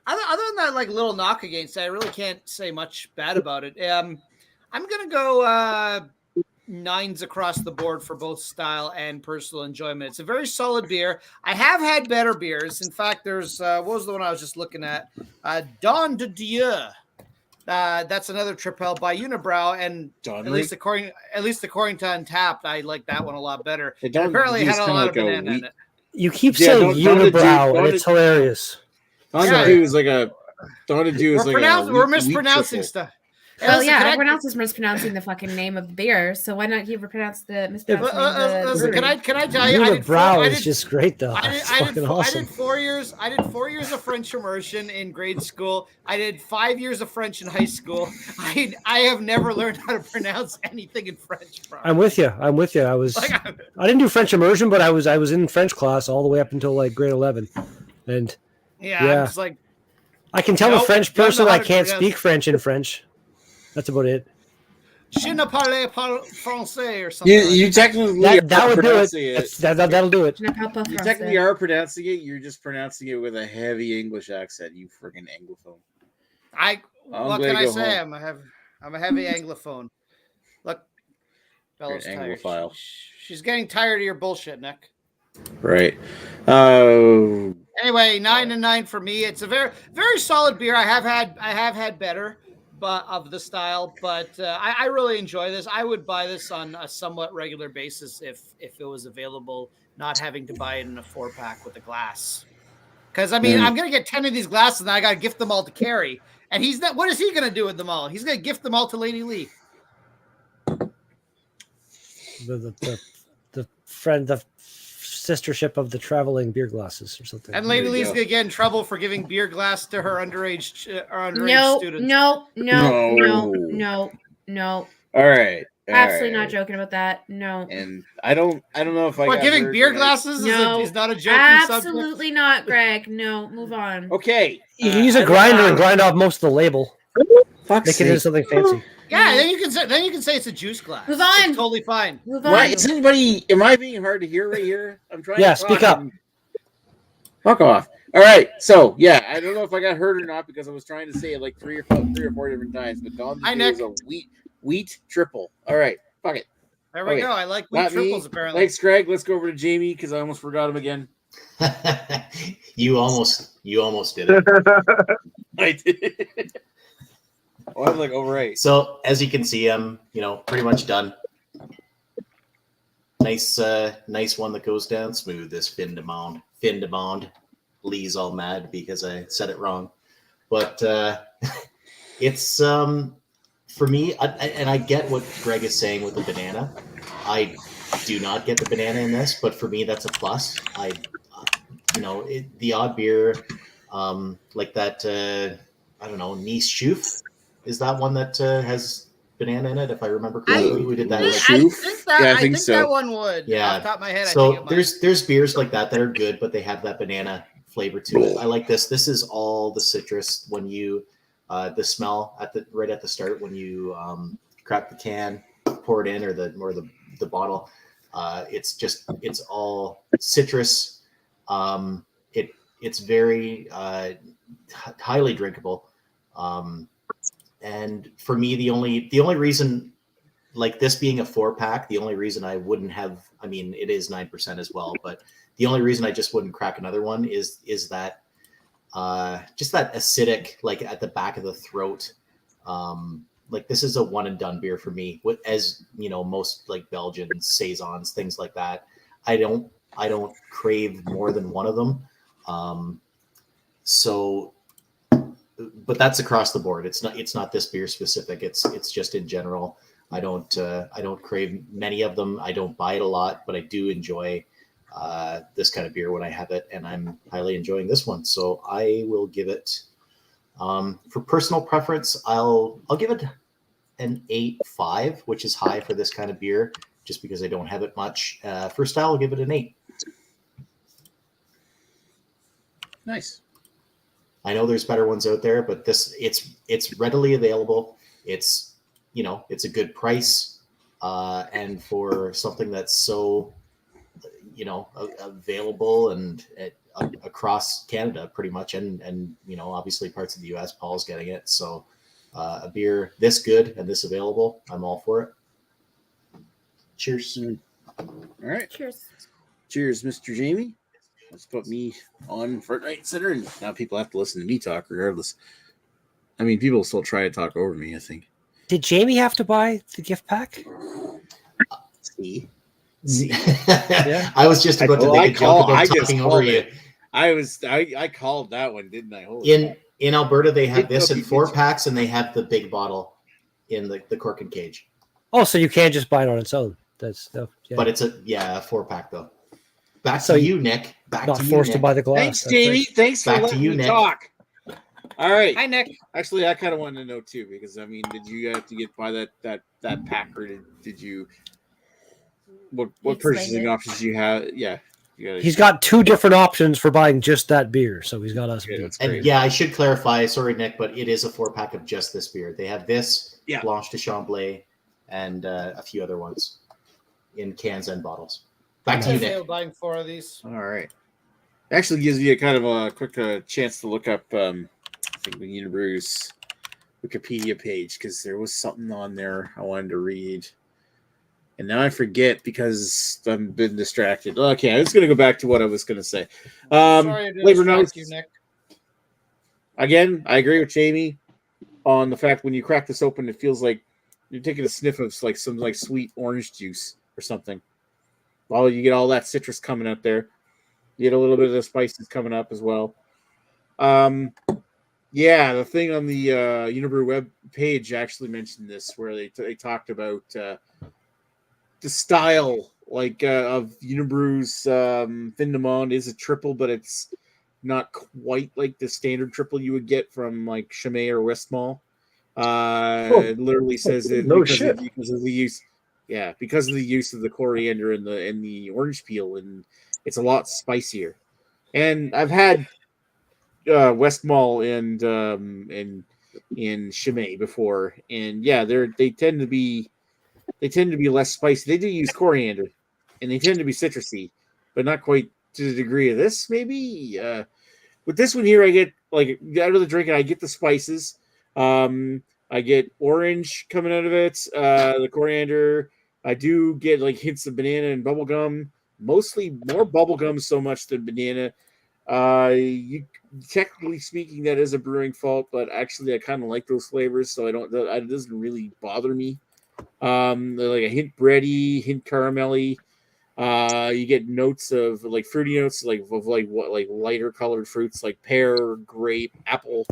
Other than that, like little knock against it, I really can't say much bad about it. I'm gonna go 9s across the board for both style and personal enjoyment. It's a very solid beer. I have had better beers. In fact, there's what was the one I was just looking at? Don de Dieu. That's another Tripel by Unibroue, and at least according to Untapped, I like that one a lot better. It apparently had a lot of banana in it. You keep saying Unibroue, and it's hilarious. Don de Dieu is like a. We're mispronouncing stuff. Well, yeah, everyone else is mispronouncing the fucking name of the beer, so why not you pronounce the mispronounce Can I tell you? Unibroue is just great though. I did 4 years. I did 4 years of French immersion in grade school. I did 5 years of French in high school. I have never learned how to pronounce anything in French. Bro. I'm with you. I didn't do French immersion, but I was in French class all the way up until like grade 11, and yeah. I was like, I can tell a Nope, French don't know person how I to can't pronounce- speak French in French. That's about it. Je ne parle pas français or something. You like that. technically That are would do it. pronouncing it. That'll do it. Je ne parle pas You technically français. are pronouncing it. You're just pronouncing it with a heavy English accent. You freaking anglophone. What glad can to I go say? home. I'm a heavy anglophone. Look, Bella's You're an tired. Anglophile. She's getting tired of your bullshit, Nick. Right. Anyway, 9 and 9 for me. It's a very, very solid beer. I have had better, but of the style. But I really enjoy this. I would buy this on a somewhat regular basis if it was available, not having to buy it in a 4-pack with a glass. Because I mean, I'm gonna get 10 of these glasses, and I gotta gift them all to Carrie. And he's not. What is he gonna do with them all? He's gonna gift them all to Lady Lee. The friend, the sistership of the traveling beer glasses or something. And Lady There you Lee's go. gonna get in trouble for giving beer glass to her underage No, students. no. All right. Absolutely not joking about that. No. And I don't know if I What, got giving heard beer when I- glasses No. is not a joking subject? Absolutely not, Greg. No, move on. Okay. You can use I a don't grinder know. and grind off most of the label. Fuck's Make it into sake. something fancy. Yeah, then you can say it's a juice glass. Move on. It's totally fine. Move Why on. is anybody? Am I being hard to hear right here? I'm trying. Yeah, to talk speak up. and- Fuck off. All right. So yeah, I don't know if I got heard or not because I was trying to say it like three or four different times. But Don Hi, is a wheat triple. All right. Fuck it. There we Okay. go. I like wheat Not triples me. apparently. Thanks, Greg. Let's go over to Jamie because I almost forgot him again. you almost did it. I did. Oh, I was like, over right. So as you can see, I'm pretty much done. Nice one that goes down smooth. This fin de monde. Lee's all mad because I said it wrong, but it's for me. And I get what Greg is saying with the banana. I do not get the banana in this, but for me that's a plus. The odd beer, like that. I don't know, Nice Schoof. Is that one that has banana in it? If I remember correctly, we did that. I like, think that Yeah, I I think think so. that one would. Yeah. Off the top of my head, I think So it might. there's beers like that are good, but they have that banana flavor to it. I like this. This is all the citrus when you the smell right at the start when you crack the can, pour it in or the bottle. It's all citrus. It's very highly drinkable. And for me, the only reason, like this being a 4-pack, the only reason I wouldn't have, I mean, it is 9% as well, but the only reason I just wouldn't crack another one is that just that acidic, like at the back of the throat. Like this is a one and done beer for me. As you know, most like Belgian saisons, things like that. I don't crave more than one of them. But that's across the board. It's not this beer specific. It's just in general. I don't crave many of them. I don't buy it a lot, but I do enjoy this kind of beer when I have it, and I'm highly enjoying this one. So I will give it, for personal preference, I'll give it an 8.5, which is high for this kind of beer, just because I don't have it much. For style, I'll give it an 8. Nice. I know there's better ones out there, but it's readily available. It's a good price, and for something that's so available and across Canada pretty much, and obviously parts of the U.S. Paul's getting it. So a beer this good and this available, I'm all for it. Cheers. All right. Cheers. Mr. Jamie. Let's put me on front right center, and now people have to listen to me talk regardless. I mean, people still try to talk over me, I think. Did Jamie have to buy the gift pack? See? Yeah. I was just about to make a joke about talking over you. I called that one, didn't I? Holy In Alberta, they have Didn't this know in if you 4-packs, and they have the big bottle in the cork and cage. Oh, so you can't just buy it on its own. That's yeah. But it's a 4-pack though. Back So to you, Nick. Back not to you, forced to Nick. buy the glass. Thanks, That's Jamie. nice. Thanks for Back to letting you, me Nick. talk. All right. Hi, Nick. Actually, I kind of wanted to know too, because I mean, did you have to get by that pack, or did you? What Explained purchasing it. options you have? Yeah, He's got 2 different options for buying just that beer, so he's got us. Yeah, that's And great. yeah, I should clarify. Sorry, Nick, but it is a 4-pack of just this beer. They have this, Yeah. Blanche de Chamblay, and a few other ones in cans and bottles. Back to you, Okay, Nick. buying 4 of these. All right. Actually gives you a kind of a quick chance to look up I think the Unibroue's Wikipedia page, because there was something on there I wanted to read. And now I forget because I've been distracted. Okay, I'm just going to go back to what I was going to say. Sorry to Labor distract notes. you, Nick. Again, I agree with Jamie on the fact when you crack this open, it feels like you're taking a sniff of like some like sweet orange juice or something. Well, you get all that citrus coming up there. You get a little bit of the spices coming up as well. Yeah, the thing on the Unibroue web page actually mentioned this, where they talked about the style of Unibroue's Fin de Monde is a triple, but it's not quite like the standard triple you would get from like Chimay or Westmalle. It literally says it No because shit. of the use. Yeah, because of the use of the coriander and the orange peel, and it's a lot spicier. And I've had Westmalle and in Chimay before, and yeah, they tend to be less spicy. They do use coriander, and they tend to be citrusy, but not quite to the degree of this. Maybe with this one here, I get like out of the drink, I get the spices. I get orange coming out of it. The coriander. I do get like hints of banana and bubblegum. Mostly more bubblegum so much than banana. You technically speaking, that is a brewing fault, but actually I kind of like those flavors, so it doesn't really bother me. They're like a hint bready, hint caramelly. You get notes of like fruity notes, like lighter colored fruits like pear, grape, apple.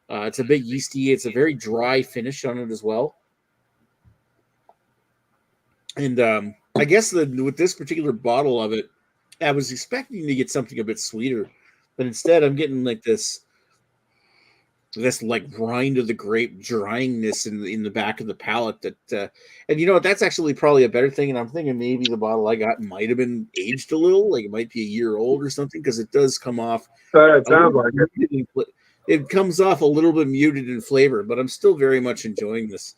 It's a bit yeasty. It's a very dry finish on it as well. And I guess with this particular bottle of it, I was expecting to get something a bit sweeter, but instead I'm getting like this like rind of the grape dryingness in the back of the palate. That and you know what, that's actually probably a better thing. And I'm thinking maybe the bottle I got might have been aged a little, like it might be a year old or something, because it does come off. It sounds like it. It comes off a little bit muted in flavor, but I'm still very much enjoying this.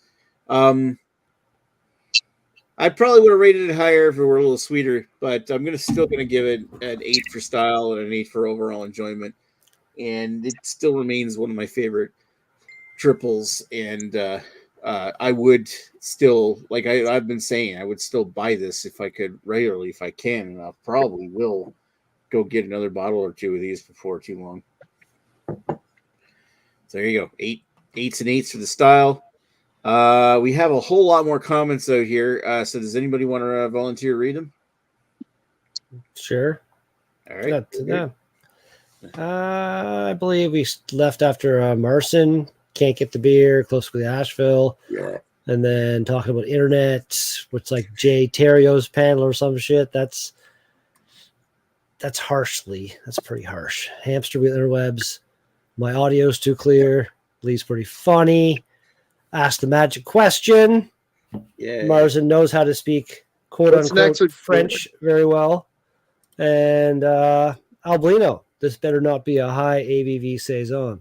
I probably would have rated it higher if it were a little sweeter, but I'm still gonna give it an 8 for style and an 8 for overall enjoyment, and it still remains one of my favorite triples. And I would still, like I've been saying, I would still buy this if I could regularly, if I can, and I probably will go get another bottle or two of these before too long. So there you go, 8s and 8s for the style. We have a whole lot more comments out here. So does anybody want to volunteer to read them? Sure. All right. Yeah. I believe we left after Marson can't get the beer close with Asheville. Yeah. And then talking about internet, what's like Jay Terrio's panel or some shit. That's harshly. That's pretty harsh. Hamster wheel interwebs. My audio's too clear. Lee's pretty funny. Ask the magic question. Yeah. Marson knows how to speak quote What's unquote next with- French very well. And Alblino, this better not be a high ABV saison.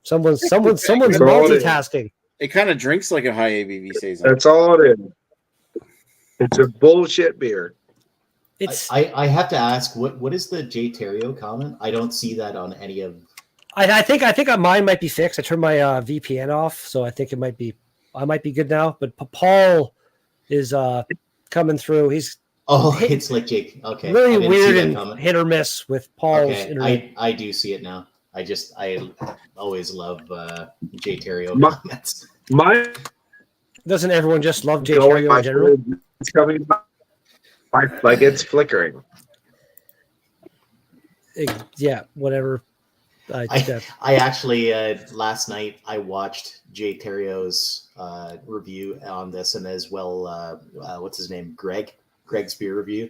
Someone's That's all it is. multitasking. It kind of drinks like a high ABV saison. That's all it is. It's a bullshit beer. It's I have to ask, what is the J Terrio comment? I don't see that on any of. I think mine might be fixed. I turned my VPN off, so I think I might be good now. But Paul is coming through. He's It's like Jake. Okay, I really didn't see weird that and comment. hit or miss with Paul's Okay, internet. I do see it now. I always love J Terrio My- comments. Mine Doesn't everyone just love Jay going Terrio by in general? it's coming by like it's flickering. Yeah, whatever. I actually last night I watched Jay Terrio's review on this, and as well, what's his name, Greg's beer review.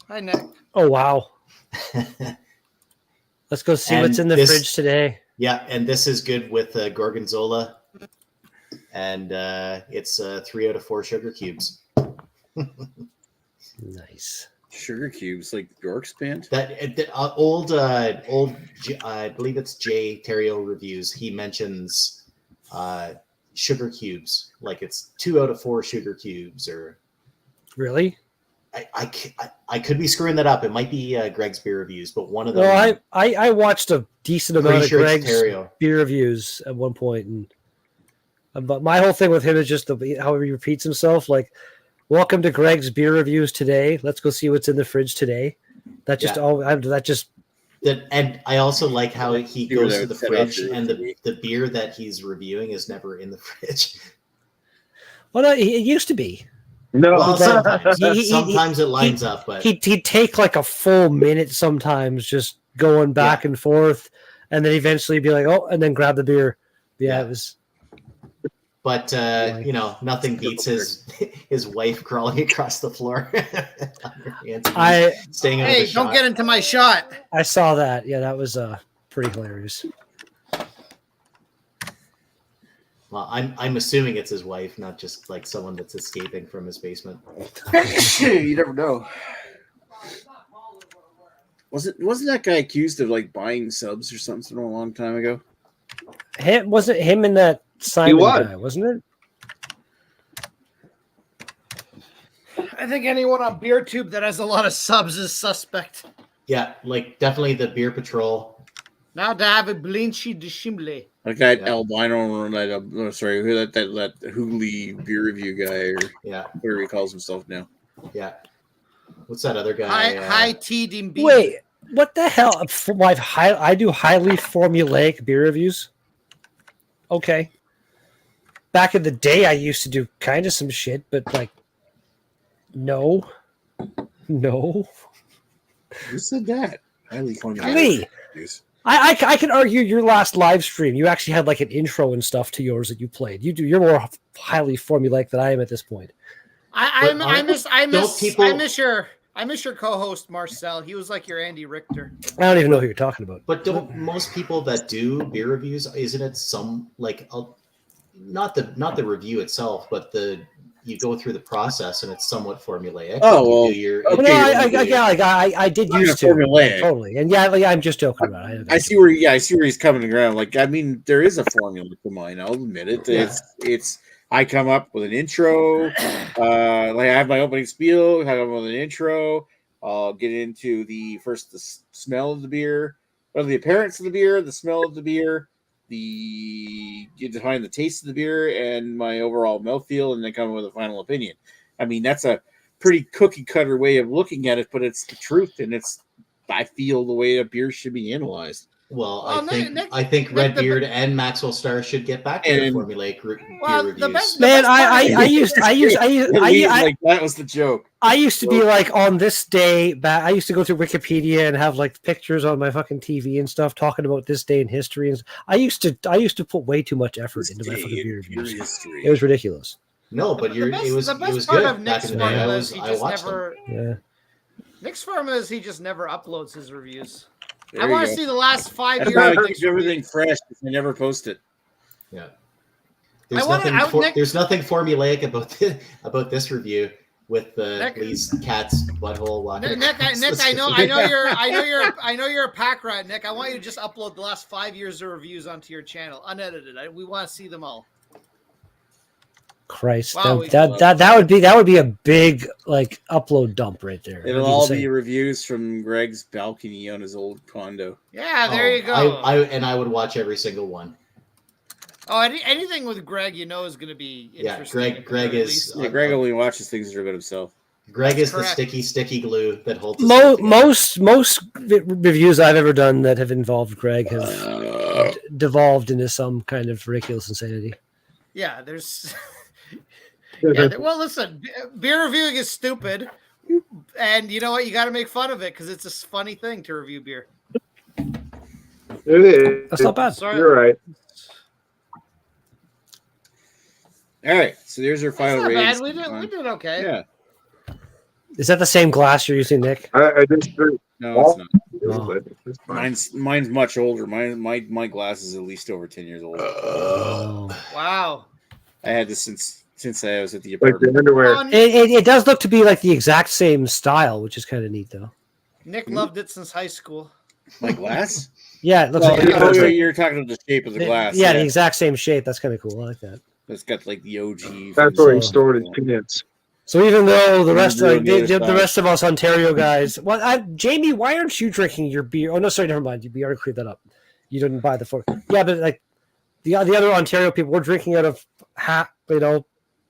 Hi, Nick. Oh wow. Let's go see And what's in the this- fridge today. Yeah, and this is good with gorgonzola, and it's 3 out of 4 sugar cubes. Nice. Sugar cubes, like York's band. That I believe it's Jay Terrio reviews. He mentions sugar cubes, like it's 2 out of 4 sugar cubes, or Really? I could be screwing that up. It might be Greg's beer reviews, but one of them. Well, I watched a decent amount of sure it's Greg's Terrio. beer reviews at one point, and but my whole thing with him is just how he repeats himself. Like, welcome to Greg's beer reviews today. Let's go see what's in the fridge today. That just And I also like how he You were goes there to the set up fridge, your- and the beer that he's reviewing is never in the fridge. well, no, it used to be. No. Well, sometimes, He- sometimes it lines up, but He'd take like a full minute sometimes, just going back and forth, and then eventually be like, oh, and then grab the beer. Yeah. It was. But nothing beats his wife crawling across the floor. Staying out of Hey, the don't shot. get into my shot. I saw that. Yeah, that was pretty hilarious. Well, I'm assuming it's his wife, not just like someone that's escaping from his basement. You never know. Wasn't that guy accused of like buying subs or something a long time ago? Wasn't him and that Simon was. guy, wasn't it? I think anyone on BeerTube that has a lot of subs is suspect. Yeah, like definitely the beer patrol. Now to have a Blinchi de Shimble. Like that albino, who that Hoogly beer review guy or Yeah, whatever he calls himself now. yeah. What's that other guy? High T Dimby. Wait, what the hell? I do highly formulaic beer reviews. Okay. Back in the day, I used to do kind of some shit, but like, no. Who said that? Highly formulated. Me. Reviews. I can argue your last live stream, you actually had like an intro and stuff to yours that you played. You're more highly formulaic than I am at this point. I miss your co-host Marcel. He was like your Andy Richter. I don't even know who you're talking about. But don't most people that do beer reviews, isn't it some like not the review itself, but you go through the process and it's somewhat formulaic. Oh, you do your, But no, I did Not used to formulaic. totally, and I'm just joking about it. I see where he's coming around. Like, I mean, there is a formula for mine. I'll admit it. Yeah. It's I come up with an intro. Like I have my opening spiel. I come up with an intro. I'll get into the smell of the beer, or the appearance of the beer, the smell of the beer, you define the taste of the beer and my overall mouthfeel, and then come up with a final opinion. I mean, that's a pretty cookie cutter way of looking at it, but it's the truth, and I feel the way a beer should be analyzed. Well, Well, I think Redbeard and Maxwell Star should get back to the formulaic beer reviews. Man, I used Like, that was the joke. I used to be like on this day back. I used to go through Wikipedia and have like pictures on my fucking TV and stuff talking about this day in history. And I used to put way too much effort into my fucking beer reviews. History. It was ridiculous. No, but it was part good of back Nick's in the day. formula is he I just watched never. Yeah. Nick's formula is he just never uploads his reviews. There I you want go. to see the last 5 That's years. how I of keep Nick's everything fresh. Because I never post it. them. Yeah. Nick- There's nothing formulaic about this review with Nick- Lee's cat's butthole walking. Nick, across I the know screen. I know you're a pack rat, Nick. I want you to just upload the last 5 years of reviews onto your channel, unedited. We want to see them all. Christ, Wow, that would be a big like upload dump right there. It'll all be reviews from Greg's balcony on his old condo. Yeah, there you go. I would watch every single one. Oh, anything with Greg, is going to be Yeah, interesting. Greg is Yeah, Greg only watches things that are about himself. Greg That's is correct. the sticky glue that holds us all together. most reviews I've ever done that have involved Greg have devolved into some kind of ridiculous insanity. Yeah, there's. Yeah, well, listen, beer reviewing is stupid, and you know what? You got to make fun of it because it's a funny thing to review beer. It is. That's not bad. Sorry. You're right. All right, so there's our That's final not bad. ratings. We did okay. Yeah, Is that the same glass you're using, Nick? I disagree. no, it's not. Oh. It's fine. Mine's much older. My glass is at least over 10 years old. Oh. Wow. I had this since since I was at the Like the apartment. underwear. It does look to be like the exact same style, which is kind of neat, though. Nick loved it since high school. My glass? Yeah, it looks Well, like, it oh, looks like you're talking about the shape of the glass. yeah, the exact same shape. That's kind of cool. I like that. It's got like the OG. That's where he So- stored his peanuts. So even though the rest, Unibroue like, on the other the side. rest of us Ontario guys, well, Jamie, why aren't you drinking your beer? Oh no, sorry, never mind. You already cleared that up. You didn't buy the fork. Yeah, but like the other Ontario people, we're drinking out of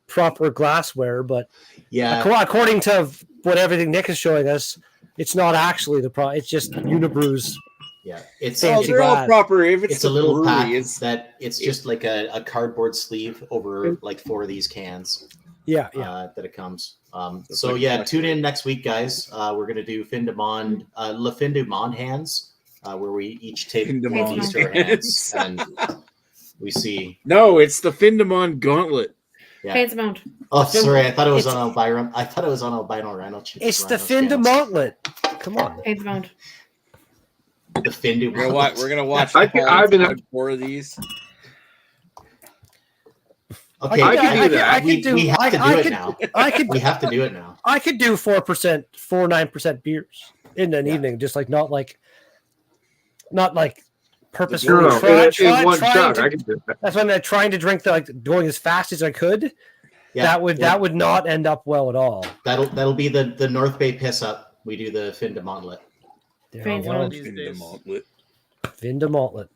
proper glassware. But Yeah, according to what everything Nick is showing us, it's not actually the problem. It's just Unibroue's. yeah. It's Fancy Oh, they're all glass. proper. If it's, it's the a little brewery, pack it's that it's just like a cardboard sleeve over like 4 of these cans Yeah. that it comes. It's So like yeah, plastic. tune in next week, guys. We're gonna do fin de monde, le fin du monde hands, where we each take Fin de one monde piece to our hands and we see. No, it's the Findamon Gauntlet. Yeah. Fans mount. Oh, sorry, I thought it was It's- on albino. I thought it was on albino rhino. It's the rhino fin de scales. Montlet. Come on. Fans mount. The fin du We're gonna watch. We're gonna watch. I've been- Paul 4 of these. Okay, I could do that. we have to do I it could- now. I could We have to do it now. I could do 4%, 9% beers in an Yeah. evening, just like not like purposefully No, no, in one trying shot. to- I can do that. that's when I'm trying to drink going as fast as I could. Yeah, That would not end up well at all. that'll be the North Bay piss up. We do the fin de montlet. Yeah, Fans well, mount. These Fin days. de Montlet. Vin de Montlet.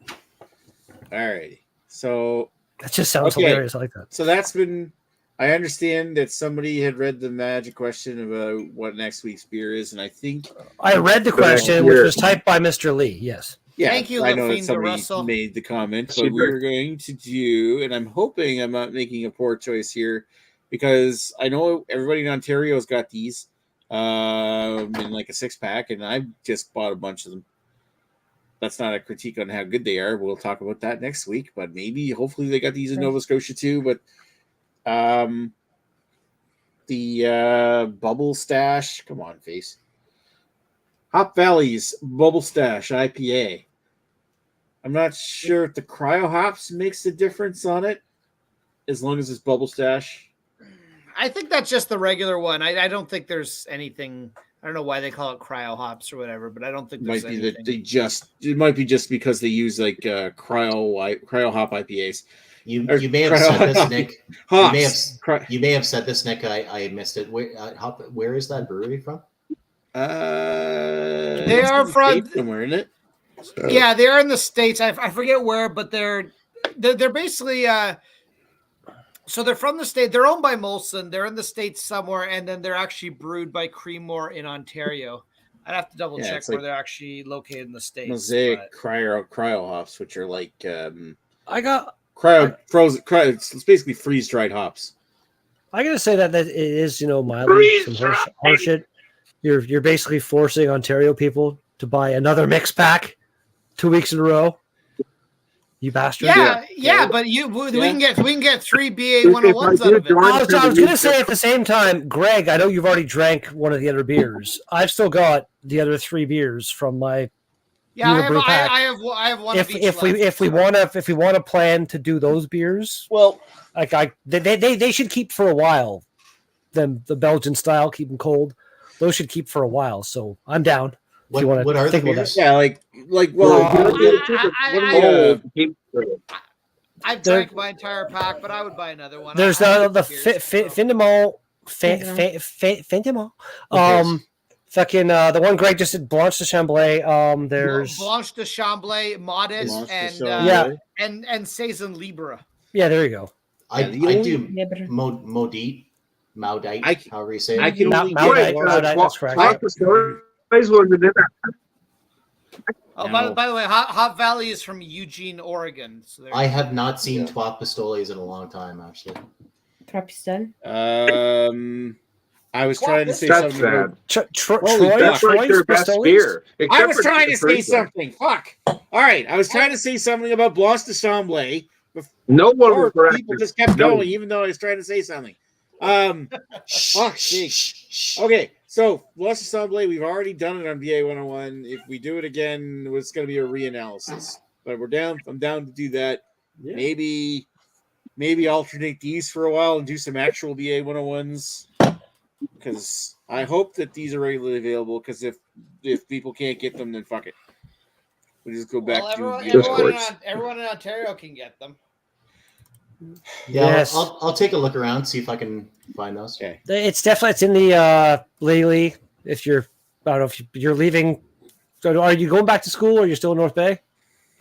Alrighty. So That just sounds Okay. hilarious. I like that. So that's been. I understand that somebody had read the magic question about what next week's beer is, and I think, I read the question, which was typed by Mr. Lee. Yes. yeah, Thank you, I know that Lafinda somebody Russell. made the comment, She but we're did. going to do, and I'm hoping I'm not making a poor choice here, because I know everybody in Ontario's got these in like a 6-pack, and I just bought a bunch of them. That's not a critique on how good they are. We'll talk about that next week, but maybe, hopefully, they got these in Nova Scotia too. But the Bubble Stash, come on, face. Hop Valley's Bubble Stash IPA. I'm not sure if the cryo hops makes a difference on it, as long as it's Bubble Stash. I think that's just the regular one. I don't think there's anything. I don't know why they call it cryo hops or whatever, but I don't think It there's might be anything. that it might be just because they use like cryo hop IPAs. You Or may have said this, Nick. Hops. You may have said this, Nick. I missed it. Where is that brewery from? They it's are in the from- States somewhere, isn't it? Yeah, they're in the States. I forget where, but they're basically so they're from the state. They're owned by Molson. They're in the States somewhere, and then they're actually brewed by Creemore in Ontario. I'd have to double Yeah, check it's where like they're actually located in the States. Mosaic but- cryo hops, which are like I got. frozen. It's basically freeze dried hops. I gotta say that it is, mildly some harsh shit. You're basically forcing Ontario people to buy another mix pack 2 weeks in a row. You bastard! Yeah, but we can get 3 BA 101s out of it. I was gonna say at the same time, Greg. I know you've already drank one of the other beers. I've still got the other 3 beers from my. Yeah, Unibroue pack. I have one of each If we want to plan to do those beers, Well, they should keep for a while. Them the Belgian style, keep them cold. Those should keep for a while. So I'm down. If you wanna What are the think about beers? yeah, like I've drank my entire pack, but I would buy another one. There's I the like beers, so- Findemont, Findemont. Fucking the one Greg just did, Blanche de Chamblay. There's Blanche de Chamblay, Modest, Blanche de and Chamblay. and Saison Libre. yeah, there you go. I do Yeah, but Maudite, I- however you say it. I can only Maudite, get Maudite, that's correct. Oh, No. by the way, Hop Valley is from Eugene, Oregon. So there I have not seen Trois Pistoles in a long time, actually. Trapistan. I was trying to say That's something. About, sad. Holy fuck. That's like their best Pistoles? beer. I except was for trying to say Tripel. something. Fuck. All right, I was trying to say something about Blanche de Chamblay. No one Or will correct people you. just kept No. going, even though I was trying to say something. Fuck, okay, so Blanche de Chamblay, we've already done it on BA 101. If we do it again, it's going to be a reanalysis. But I'm down to do that. Yeah. Maybe maybe alternate these for a while and do some actual BA 101s. Because I hope that these are regularly available. Because if people can't get them, then fuck it. We just go back to everyone in Ontario can get them. Yeah, Yes. I'll take a look around, see if I can find those. Okay. It's in the legally. If you're, I don't know if you're leaving. So are you going back to school or you're still in North Bay?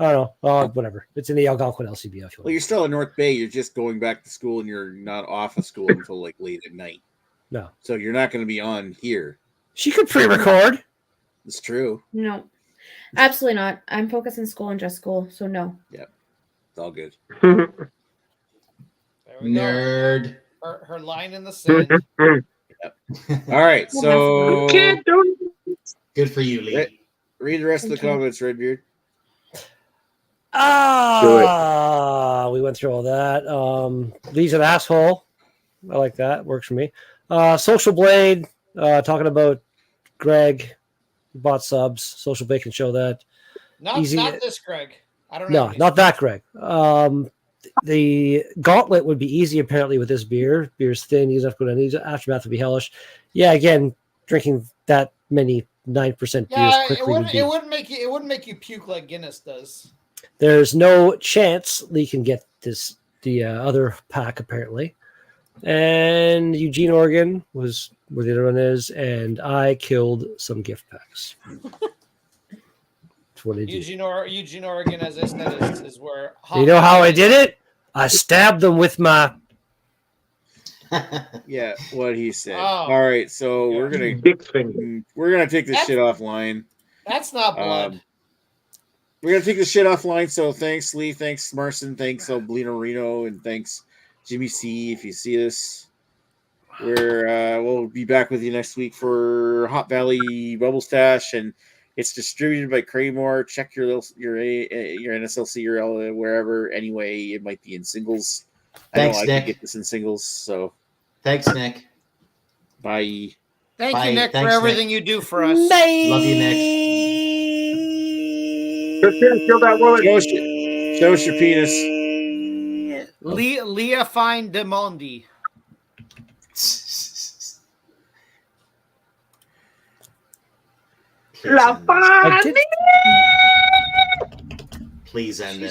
I don't know. Whatever. It's in the Algonquin LCBO. Well, you're still in North Bay. You're just going back to school, and you're not off of school until like late at night. No. So you're not going to be on here. She could pre-record. It's true. No, absolutely not. I'm focused on school and just school, so no. Yep. It's all good. There we Nerd. go. Her line in the sand. All right. So Good for you, Lee. read the rest of the comments, Redbeard. We went through all that. Lee's an asshole. I like that. Works for me. Social Blade, talking about Greg bought subs. Social Blade can show that. Not this Greg. I don't No, know. not that Greg. The gauntlet would be easy apparently with this beer. Beer's thin, easy enough to go down. Aftermath would be hellish. Yeah, again, drinking that many 9% beers quickly it wouldn't make you puke like Guinness does. There's no chance Lee can get the other pack apparently. And Eugene, Oregon was where the other one is, and I killed some gift packs. That's what I did. Eugene, Oregon, as I said, is where. You know how I did it? I stabbed them with my. Yeah, what he said. Oh. All right, so Yeah. we're gonna take this shit offline. That's not blood. We're gonna take this shit offline. So thanks, Lee. Thanks, Marcin. Thanks, Oblino Reno, and thanks, Jimmy C. If you see this, we'll be back with you next week for Hot Valley Bubble Stash, and it's distributed by Craymore. Check your NSLC or wherever. Anyway, it might be in singles. Thanks, I Nick. can get this in singles. So Thanks, Nick. bye. Thank Bye. you, Nick, Thanks, for everything you do for us. Love you, Nick. Kill that woman. Show us your penis. Leah Fine de Monde. Please La end this. Fine. Please end this.